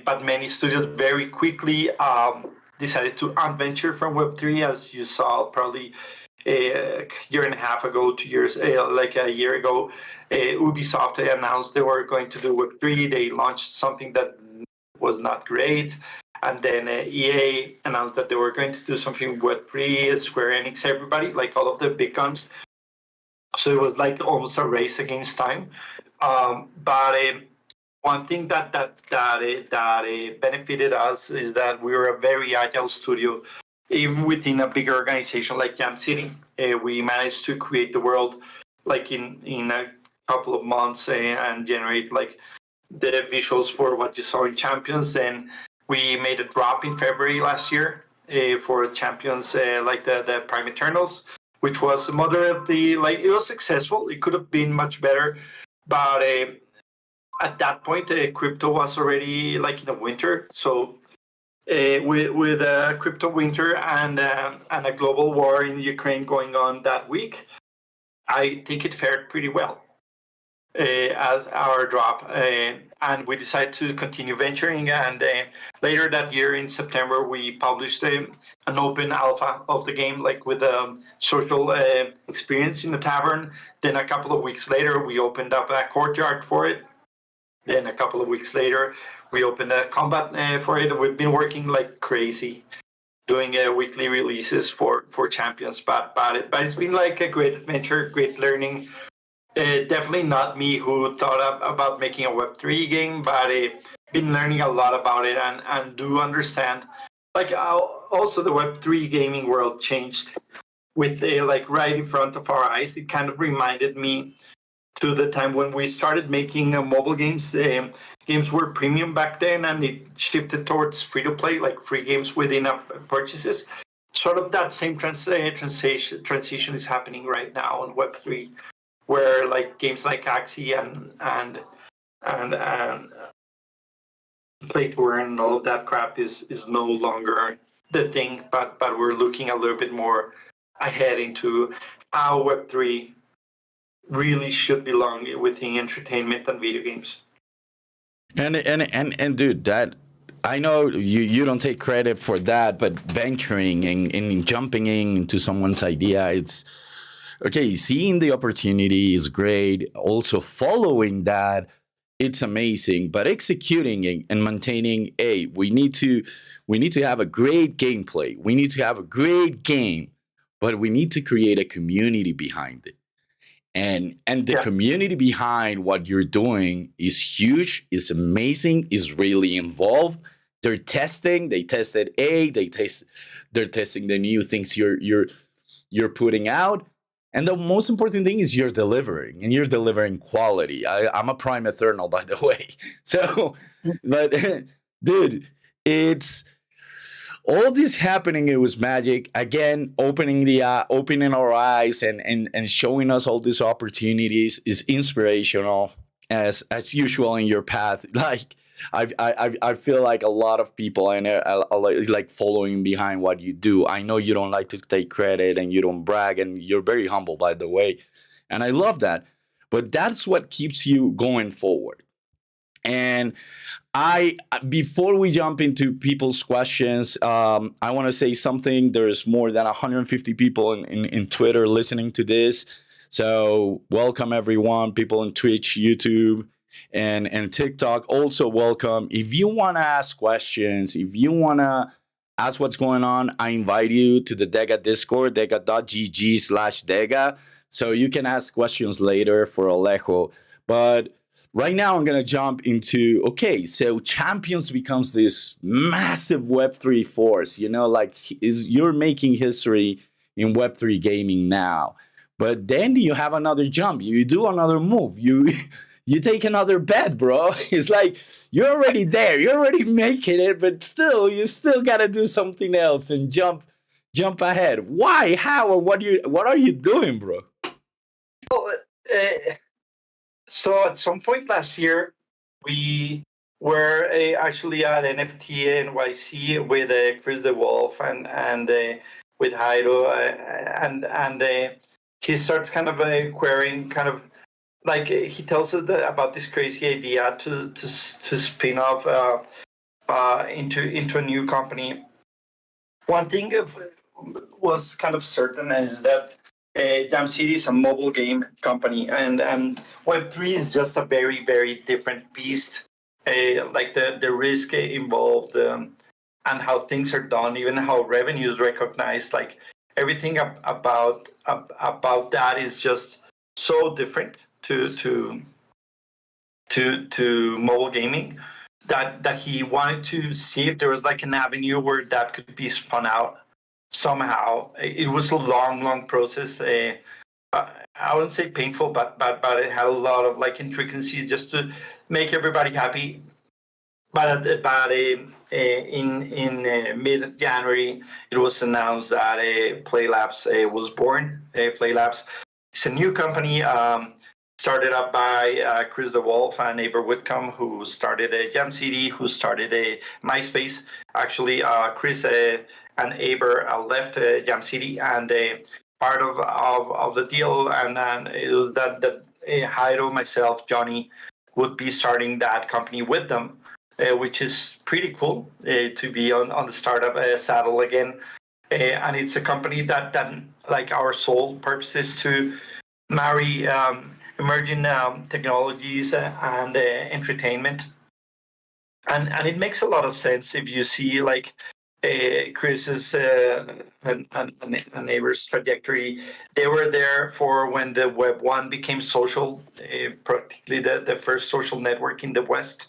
but many studios very quickly decided to unventure from Web3, as you saw probably a year and a half ago, 2 years, like a year ago. Ubisoft announced they were going to do Web3. They launched something that was not great. And then EA announced that they were going to do something with Web3, Square Enix, everybody, like all of the big guns. So it was like almost a race against time. But one thing that benefited us is that we were a very agile studio. Even within a bigger organization like Jam City, we managed to create the world like in a couple of months and generate like the visuals for what you saw in Champions. Then we made a drop in February last year for Champions, like the Prime Eternals, which was moderately, like, it was successful. It could have been much better, but at that point, crypto was already like in a winter. So with crypto winter and a global war in Ukraine going on that week, I think it fared pretty well as our drop. and we decided to continue venturing. And later that year, in September, we published an open alpha of the game, like with a social experience in the tavern. Then a couple of weeks later, we opened up a courtyard for it. Then a couple of weeks later, we opened a combat for it. We've been working like crazy, doing weekly releases for champions. But it's been like a great adventure, great learning. Definitely not me who thought about making a Web3 game, but been learning a lot about it and do understand. Like also the Web3 gaming world changed with like right in front of our eyes. It kind of reminded me to the time when we started making mobile games. Games were premium back then, and it shifted towards free to play, like free games with in-app purchases. Sort of that same transition is happening right now on Web3, where like games like Axie and Play to Earn and all of that crap is no longer the thing, but we're looking a little bit more ahead into how Web3 really should belong within entertainment and video games. And dude, that I know you don't take credit for that, but venturing and jumping into someone's idea, it's okay. Seeing the opportunity is great. Also following that, it's amazing. But executing it and maintaining, we need to have a great gameplay. We need to have a great game, but we need to create a community behind it. And the community behind what you're doing is huge, is amazing, is really involved. They're testing. They tested they're testing the new things you're putting out. And the most important thing is you're delivering, and you're delivering quality. I'm a Prime Eternal, by the way. So, but dude, it's all this happening. It was magic. Again, opening our eyes and showing us all these opportunities is inspirational as usual in your path. Like I feel like a lot of people and like following behind what you do. I know you don't like to take credit and you don't brag, and you're very humble, by the way, and I love that. But that's what keeps you going forward. And before we jump into people's questions, I want to say something. There's more than 150 people in Twitter listening to this. So welcome everyone, people on Twitch, YouTube, and TikTok. Also welcome. If you want to ask questions, if you want to ask what's going on, I invite you to the Dega Discord, dega.gg/Dega. So you can ask questions later for Alejo. But right now, I'm going to jump into, so Champions becomes this massive Web3 force, like you're making history in Web3 gaming now. But then you have another jump. You do another move. You take another bet, bro. It's like you're already there. You're already making it, but you still got to do something else and jump ahead. Why? How? Or what are you doing, bro? Well, so at some point last year, we were actually at NFT NYC with Chris DeWolf and with Jairo, and he starts kind of querying, kind of like he tells us about this crazy idea to spin off into a new company. One thing was kind of certain is that Jam City is a mobile game company, and Web3 is just a very, very different beast. Like the risk involved and how things are done, even how revenue is recognized, like everything about that is just so different to mobile gaming that he wanted to see if there was like an avenue where that could be spun out somehow. It was a long process. I wouldn't say painful, but it had a lot of like intricacies just to make everybody happy. But in mid-January, it was announced that Playlabs was born. Playlabs is a new company started up by Chris DeWolf and Aber Whitcomb, who started Jam City, who started MySpace. Actually, Chris and Aber left Jam City, and part of the deal and that Jairo, myself, Johnny, would be starting that company with them, which is pretty cool to be on the startup saddle again. And it's a company that like our sole purpose is to marry emerging technologies and entertainment, and it makes a lot of sense if you see like Chris's and neighbor's trajectory. They were there for when the Web one became social. Practically, the first social network in the West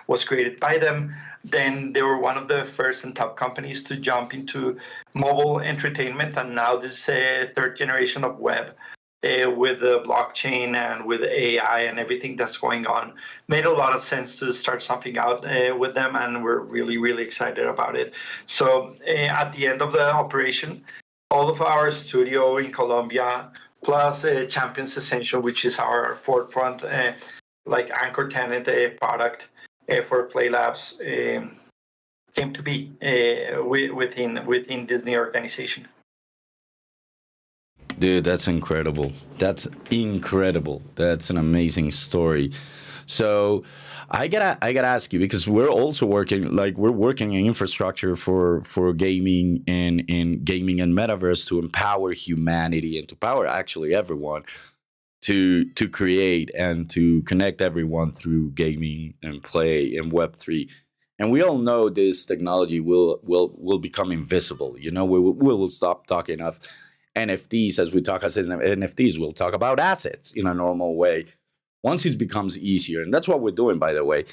was created by them. Then they were one of the first and top companies to jump into mobile entertainment, and now this third generation of web with the blockchain and with AI and everything that's going on, made a lot of sense to start something out with them, and we're really, really excited about it. So at the end of the operation, all of our studio in Colombia, plus Champions Essential, which is our forefront, like anchor tenant product for Play Labs, came to be within Disney organization. Dude, that's incredible. That's incredible. That's an amazing story. So I gotta ask you, because we're also working, like we're working in infrastructure for gaming and gaming and metaverse to empower humanity and to power actually everyone to create and to connect everyone through gaming and play and Web3. And we all know this technology will become invisible. You know, we will stop talking of NFTs as we talk as NFTs. We'll talk about assets in a normal way once it becomes easier. And that's what we're doing, by the way.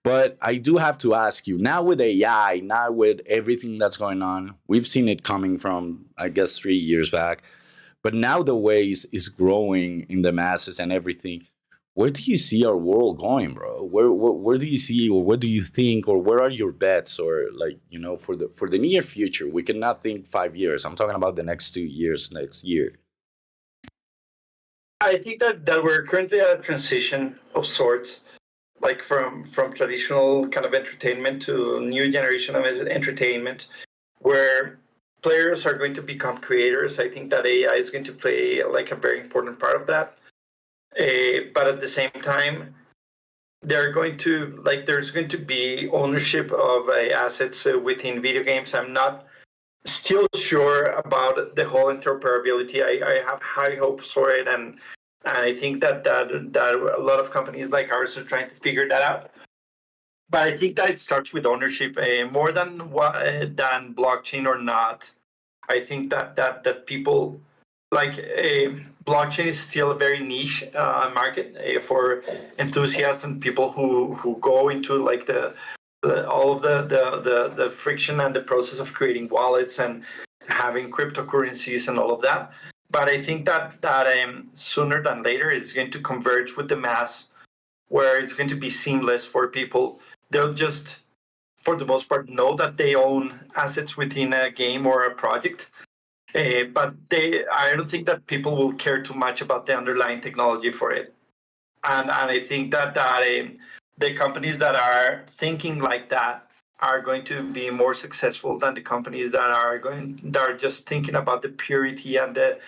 But I do have to ask you, now with AI, now with everything that's going on, we've seen it coming from, I guess, 3 years back. But now the ways is growing in the masses and everything. Where do you see our world going, bro? Where do you see, or what do you think, or where are your bets, or like, you know, for the near future? We cannot think 5 years. I'm talking about the next 2 years, next year. I think that we're currently at a transition of sorts, like from traditional kind of entertainment to new generation of entertainment, where players are going to become creators. I think that AI is going to play like a very important part of that. But at the same time, they're going to like there's going to be ownership of assets within video games. I'm not still sure about the whole interoperability. I have high hopes for it, and I think that a lot of companies like ours are trying to figure that out. But I think that it starts with ownership more than blockchain or not. I think that people like blockchain is still a very niche market for enthusiasts and people who go into like all of the friction and the process of creating wallets and having cryptocurrencies and all of that. But I think that sooner than later it's going to converge with the mass, where it's going to be seamless for people. They'll just, for the most part, know that they own assets within a game or a project. But I don't think that people will care too much about the underlying technology for it. And I think that the companies that are thinking like that are going to be more successful than the companies that are just thinking about the purity and the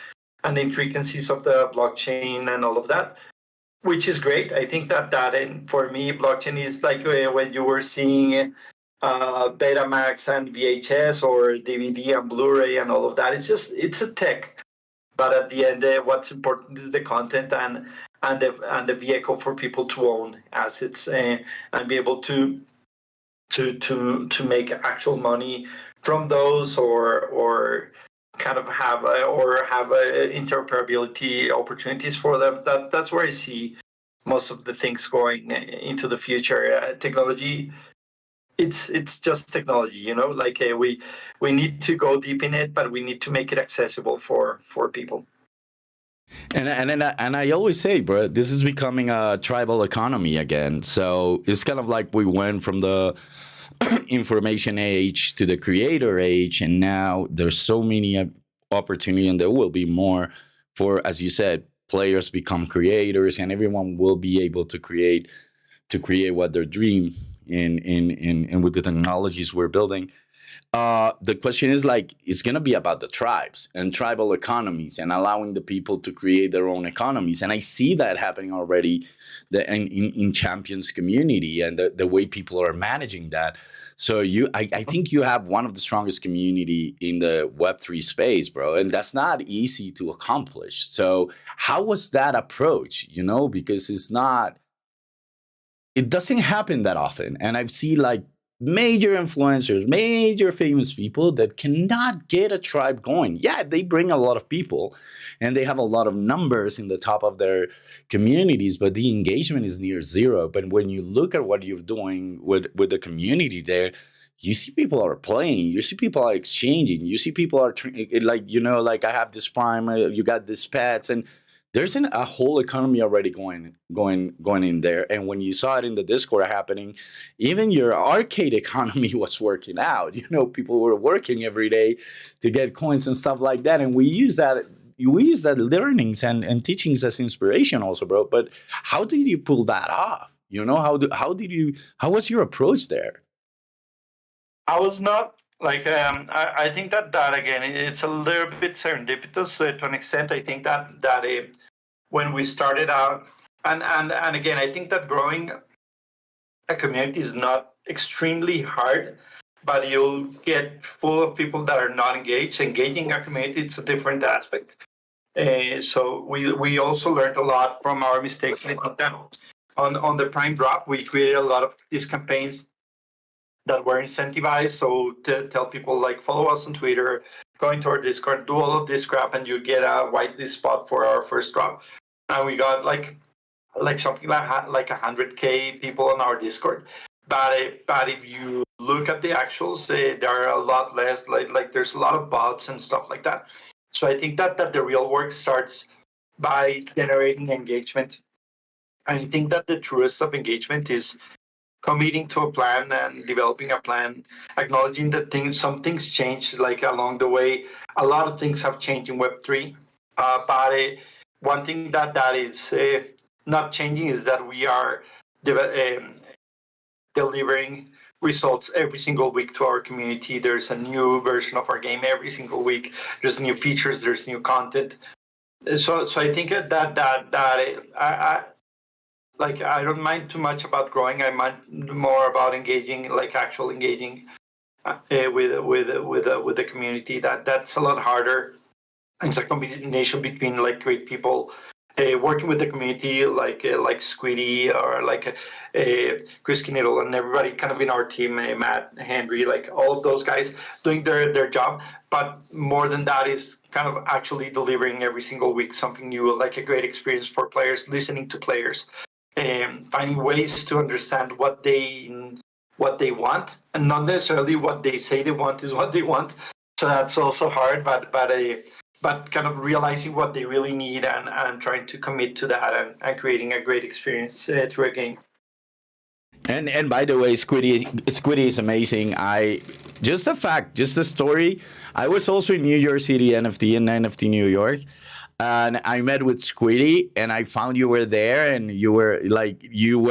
intricacies of the blockchain and all of that, which is great. I think that and for me, blockchain is like when you were seeing Betamax and VHS or DVD and Blu-ray and all of that. It's a tech, but at the end, what's important is the content and the vehicle for people to own assets and be able to make actual money from those, or kind of have interoperability opportunities for them. That's where I see most of the things going into the future. Technology, it's just technology, you know. Like we need to go deep in it, but we need to make it accessible for people. And I always say, bro, this is becoming a tribal economy again. So it's kind of like we went from the information age to the creator age, and now there's so many opportunity, and there will be more for, as you said, players become creators, and everyone will be able to create what their dream in with the technologies we're building. The question is like, it's going to be about the tribes and tribal economies and allowing the people to create their own economies. And I see that happening already in champions community and the way people are managing that. So I think you have one of the strongest community in the Web3 space, bro. And that's not easy to accomplish. So how was that approach? Because it doesn't happen that often. And I've seen like major influencers, major famous people that cannot get a tribe going. Yeah, they bring a lot of people and they have a lot of numbers in the top of their communities, but the engagement is near zero. But when you look at what you're doing with the community there, you see people are playing, you see people are exchanging, you see people are like, like I have this prime, you got this pets, and there's a whole economy already going in there. And when you saw it in the Discord happening, even your arcade economy was working out. People were working every day to get coins and stuff like that. And we use that learnings and teachings as inspiration also, bro. But how did you pull that off? How was your approach there? I was not like I think that again it's a little bit serendipitous to an extent. I think that when we started out, and again, I think that growing a community is not extremely hard, but you'll get full of people that are not engaged. Engaging a community, it's a different aspect. So we also learned a lot from our mistakes. I think that on the Prime drop, we created a lot of these campaigns that were incentivized. So to tell people like follow us on Twitter, go into our Discord, do all of this crap, and you get a whitelist spot for our first drop. And we got like something like 100K people on our Discord. But if you look at the actuals, there are a lot less. Like there's a lot of bots and stuff like that. So I think that the real work starts by generating engagement. I think that the truest of engagement is committing to a plan and developing a plan, acknowledging that some things change like along the way. A lot of things have changed in Web3, but one thing that is not changing is that we are delivering results every single week to our community. There's a new version of our game every single week. There's new features. There's new content. So I think I don't mind too much about growing. I mind more about engaging, like actual engaging with the community. That's a lot harder. It's a combination between like great people working with the community, like Squiddy or like Chris Knittle and everybody kind of in our team, Matt, Henry, like all of those guys doing their job. But more than that is kind of actually delivering every single week something new, like a great experience for players, listening to players, finding ways to understand what they want, and not necessarily what they say they want is what they want. So that's also hard, but kind of realizing what they really need and trying to commit to that and creating a great experience through a game. And by the way, Squiddy is amazing. Just a story. I was also in New York City NFT New York, and I met with Squiddy, and I found you were there, and you were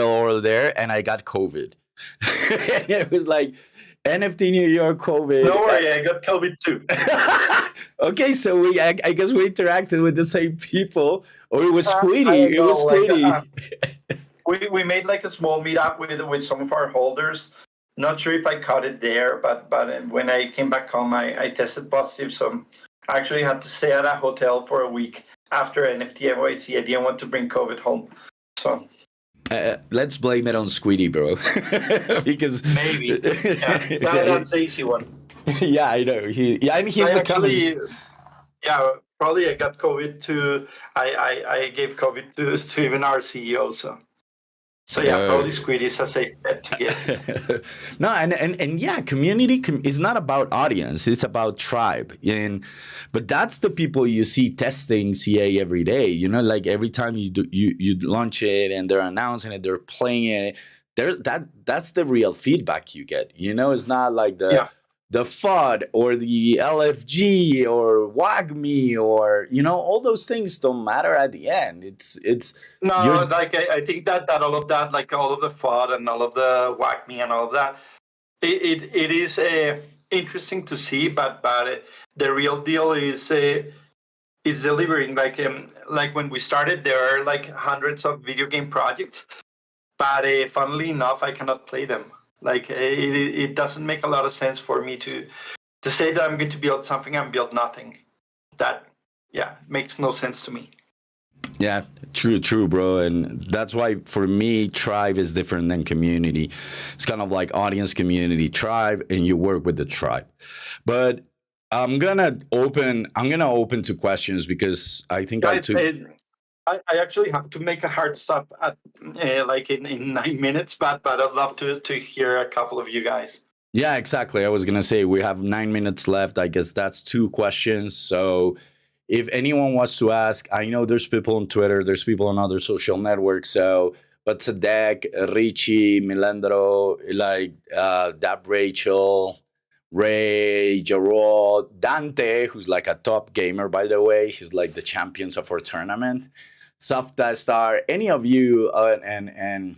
all there, and I got COVID. And it was like NFT New York COVID. No worry, I got COVID too. Okay, so I guess we interacted with the same people, or it was I Squiddy. It know, was Squiddy. we made like a small meetup with some of our holders. Not sure if I caught it there, but when I came back home, I tested positive. So I actually had to stay at a hotel for a week after NFT NYC. I didn't want to bring COVID home. So Let's blame it on Squiddy, bro. Because maybe that's the easy one. Yeah, I know. He's I the actually, yeah, probably I got COVID to. I gave COVID to even our CEO. So yeah, probably Squid is a safe bet to get. No, and yeah, community is not about audience; it's about tribe. But that's the people you see testing CA every day. Like every time you launch it and they're announcing it, they're playing it. That's the real feedback you get. It's not like the FUD or the LFG or WAGMI or all those things don't matter at the end. It's no, like I think that all of like all of the FUD and all of the WAGMI and all of that, it is interesting to see, but the real deal is delivering. Like when we started, there are like hundreds of video game projects, but funnily enough, I cannot play them. Like it doesn't make a lot of sense for me to say that I'm going to build something and build nothing. That, yeah, makes no sense to me. Yeah, true, bro. And that's why for me, tribe is different than community. It's kind of like audience, community, tribe, and you work with the tribe. But I'm gonna open to questions because I think I Guys, took. I actually have to make a hard stop at like in 9 minutes, but I'd love to hear a couple of you guys. Yeah, exactly. I was gonna say we have 9 minutes left. I guess that's two questions. So if anyone wants to ask, I know there's people on Twitter, there's people on other social networks. So, but Sadek, Richie, Milendro, like Dab Rachel, Ray, Gerald, Dante, who's like a top gamer, by the way. He's like the champions of our tournament. Softa Star, any of you, and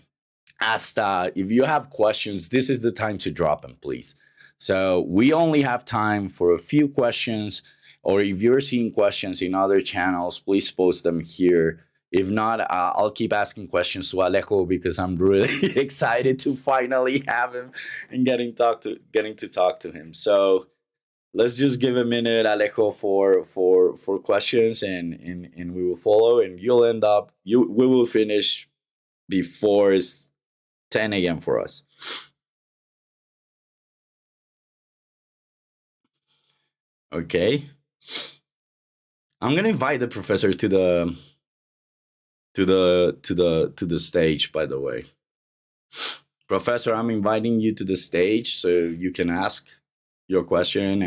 Asta, if you have questions, this is the time to drop them, please. So we only have time for a few questions, or if you're seeing questions in other channels, please post them here. If not, I'll keep asking questions to Alejo because I'm really excited to finally have him and getting to talk to him. So let's just give a minute, Alejo, for questions, and we will follow, and you'll end up we will finish before it's 10 a.m. for us. Okay. I'm gonna invite the professor to the stage, by the way. Professor, I'm inviting you to the stage so you can ask your question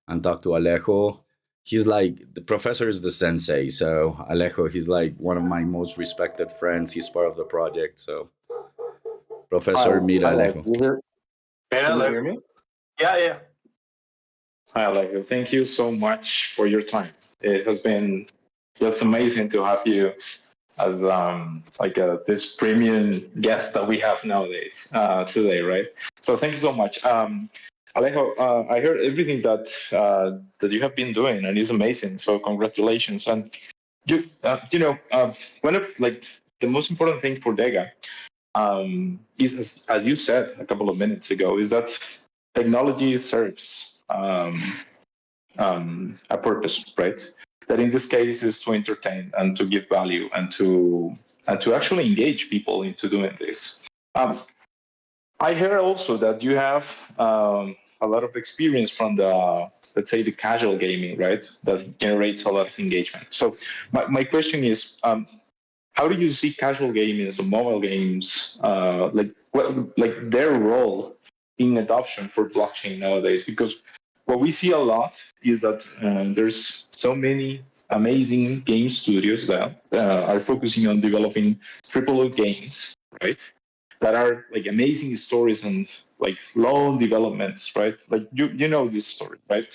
and talk to Alejo. He's like the professor is the sensei, so Alejo, he's like one of my most respected friends. He's part of the project, so Hi, Professor, meet hi guys. Alejo. Yeah, Can you hear me? yeah. Hi, Alejo. Thank you so much for your time. It has been just amazing to have you as this premium guest that we have nowadays today, right? So thank you so much, Alejo. I heard everything that you have been doing, and it's amazing. So congratulations. And one of like the most important thing for Dega is, as you said a couple of minutes ago, is that technology serves a purpose, right? That in this case is to entertain and to give value and to actually engage people into doing this. I heard also that you have a lot of experience from the, let's say, the casual gaming, right? That generates a lot of engagement. So my question is, how do you see casual gaming and mobile games, like their role in adoption for blockchain nowadays? Because what we see a lot is that there's so many amazing game studios that are focusing on developing AAA games, right? That are like amazing stories and like long developments, right? Like you know this story, right?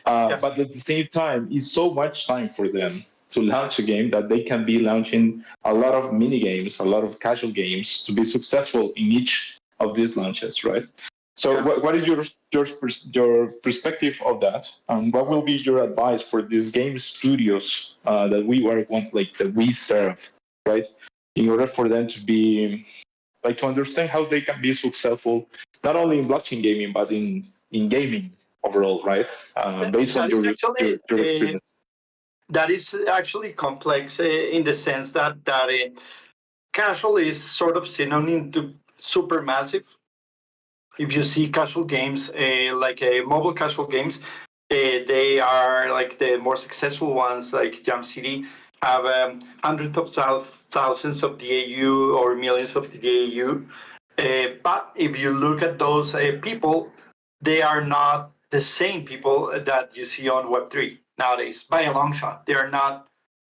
Yeah. But at the same time, it's so much time for them to launch a game that they can be launching a lot of mini games, a lot of casual games to be successful in each of these launches, right? So, Yeah. what is your perspective of that, and what will be your advice for these game studios that we that we serve, right? In order for them to be like to understand how they can be successful, not only in blockchain gaming but in gaming overall, right? Based on That is actually your experience. that is actually complex in the sense that casual is sort of synonym to super massive. If you see casual games, like mobile casual games, they are like the more successful ones, like Jam City, have hundreds of thousands of DAU or millions of DAU. But if you look at those people, they are not the same people that you see on Web3 nowadays by a long shot. They are not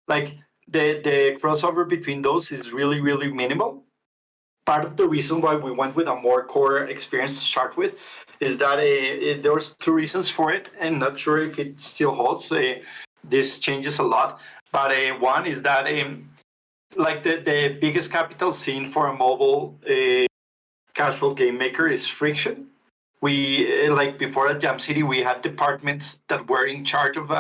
like the crossover between those is really, really minimal. Part of the reason why we went with a more core experience to start with is that there was two reasons for it, and not sure if it still holds. This changes a lot, but one is that like the biggest capital seen for a mobile casual game maker is friction. we like before at Jam City, we had departments that were in charge of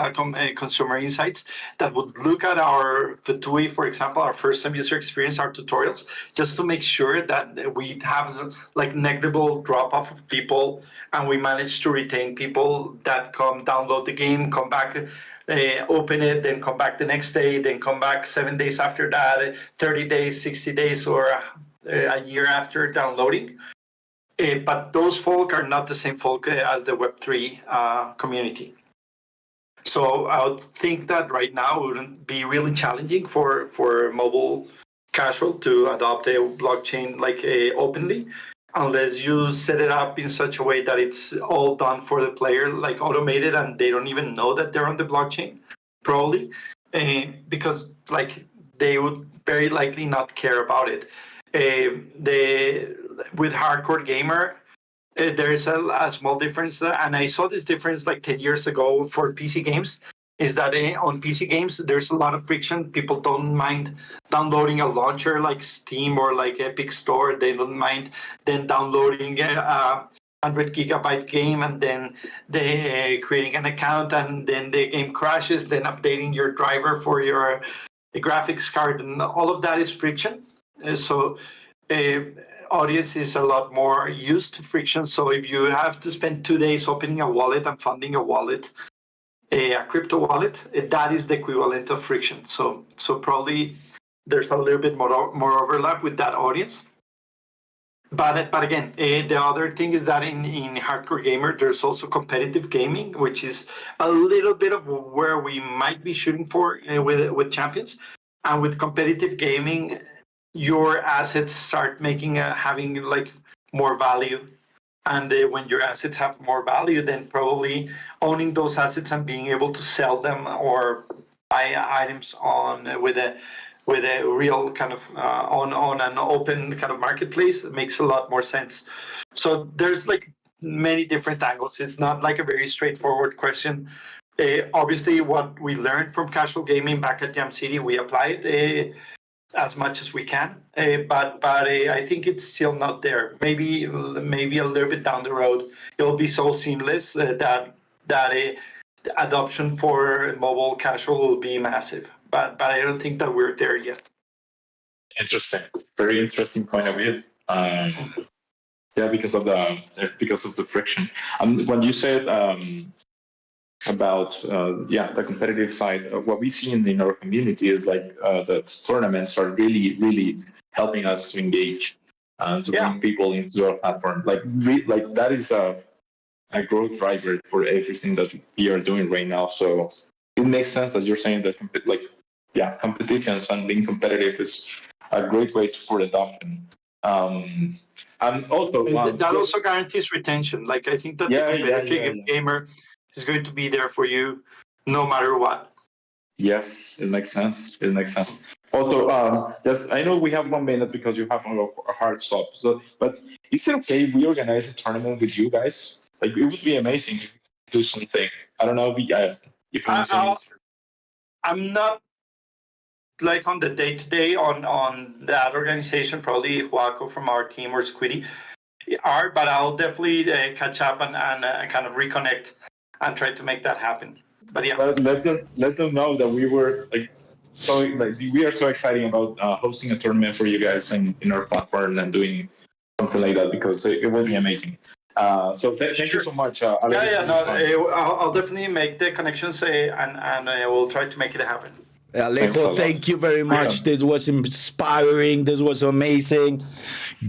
consumer insights that would look at our Fatui, for example, our first time user experience, our tutorials, just to make sure that we have like negligible drop off of people, and we manage to retain people that come download the game, come back. Open it, then come back the next day, then come back 7 days after that, 30 days, 60 days, or a year after downloading. But those folk are not the same folk as the Web3 community. So I would think that right now it wouldn't be really challenging for mobile casual to adopt a blockchain like openly, unless you set it up in such a way that it's all done for the player, like automated, and they don't even know that they're on the blockchain, probably, because like they would very likely not care about it. With hardcore gamer, there is a small difference, and I saw this difference like 10 years ago for PC games. Is that on PC games there's a lot of friction. People don't mind downloading a launcher like Steam or like Epic Store. They don't mind then downloading a 100 gigabyte game and then they creating an account and then the game crashes. Then updating your driver for your graphics card, and all of that is friction. So audience is a lot more used to friction. So if you have to spend 2 days opening a wallet and funding a wallet, a crypto wallet, that is the equivalent of friction. So probably there's a little bit more overlap with that audience. But again, the other thing is that in hardcore gamer, there's also competitive gaming, which is a little bit of where we might be shooting for with champions. And with competitive gaming, your assets start having like more value, and when your assets have more value, then probably owning those assets and being able to sell them or buy items on with a real kind of on an open kind of marketplace makes a lot more sense. So there's like many different angles. It's not like a very straightforward question. Obviously, what we learned from casual gaming back at Jam City, we applied as much as we can, but I think it's still not there. Maybe a little bit down the road, it'll be so seamless that adoption for mobile casual will be massive. But I don't think that we're there yet. Interesting, very interesting point of view. Yeah, because of the friction. When you said about the competitive side of what we see in our community is like that tournaments are really helping us to engage and to bring people into our platform. Like that is a growth driver for everything that we are doing right now. So it makes sense that you're saying that competitions and being competitive is a great way for adoption. And also that also guarantees retention. Like I think that the competitive gamer is going to be there for you no matter what. Yes, it makes sense. Also, I know we have 1 minute because you have a hard stop. So, but is it okay if we organize a tournament with you guys? Like, it would be amazing to do something. I don't know if I'm not like on the day-to-day on that organization. Probably Joaco from our team or Squiddy are, but I'll definitely catch up and kind of reconnect and try to make that happen. But yeah, let them know that we were we are so excited about hosting a tournament for you guys in our platform and doing something like that because it will be amazing. So thank you so much. I'll definitely make the connections and we'll try to make it happen. Alejo, thank you very much. This was inspiring. This was amazing.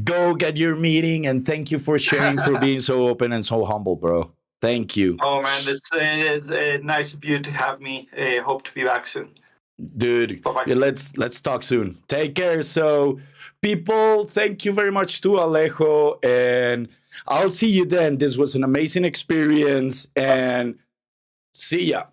Go get your meeting, and thank you for sharing, for being so open and so humble, bro. Thank you. Oh, man, it's nice of you to have me. Hope to be back soon. Dude, let's talk soon. Take care. So, people, thank you very much to Alejo, and I'll see you then. This was an amazing experience, and see ya.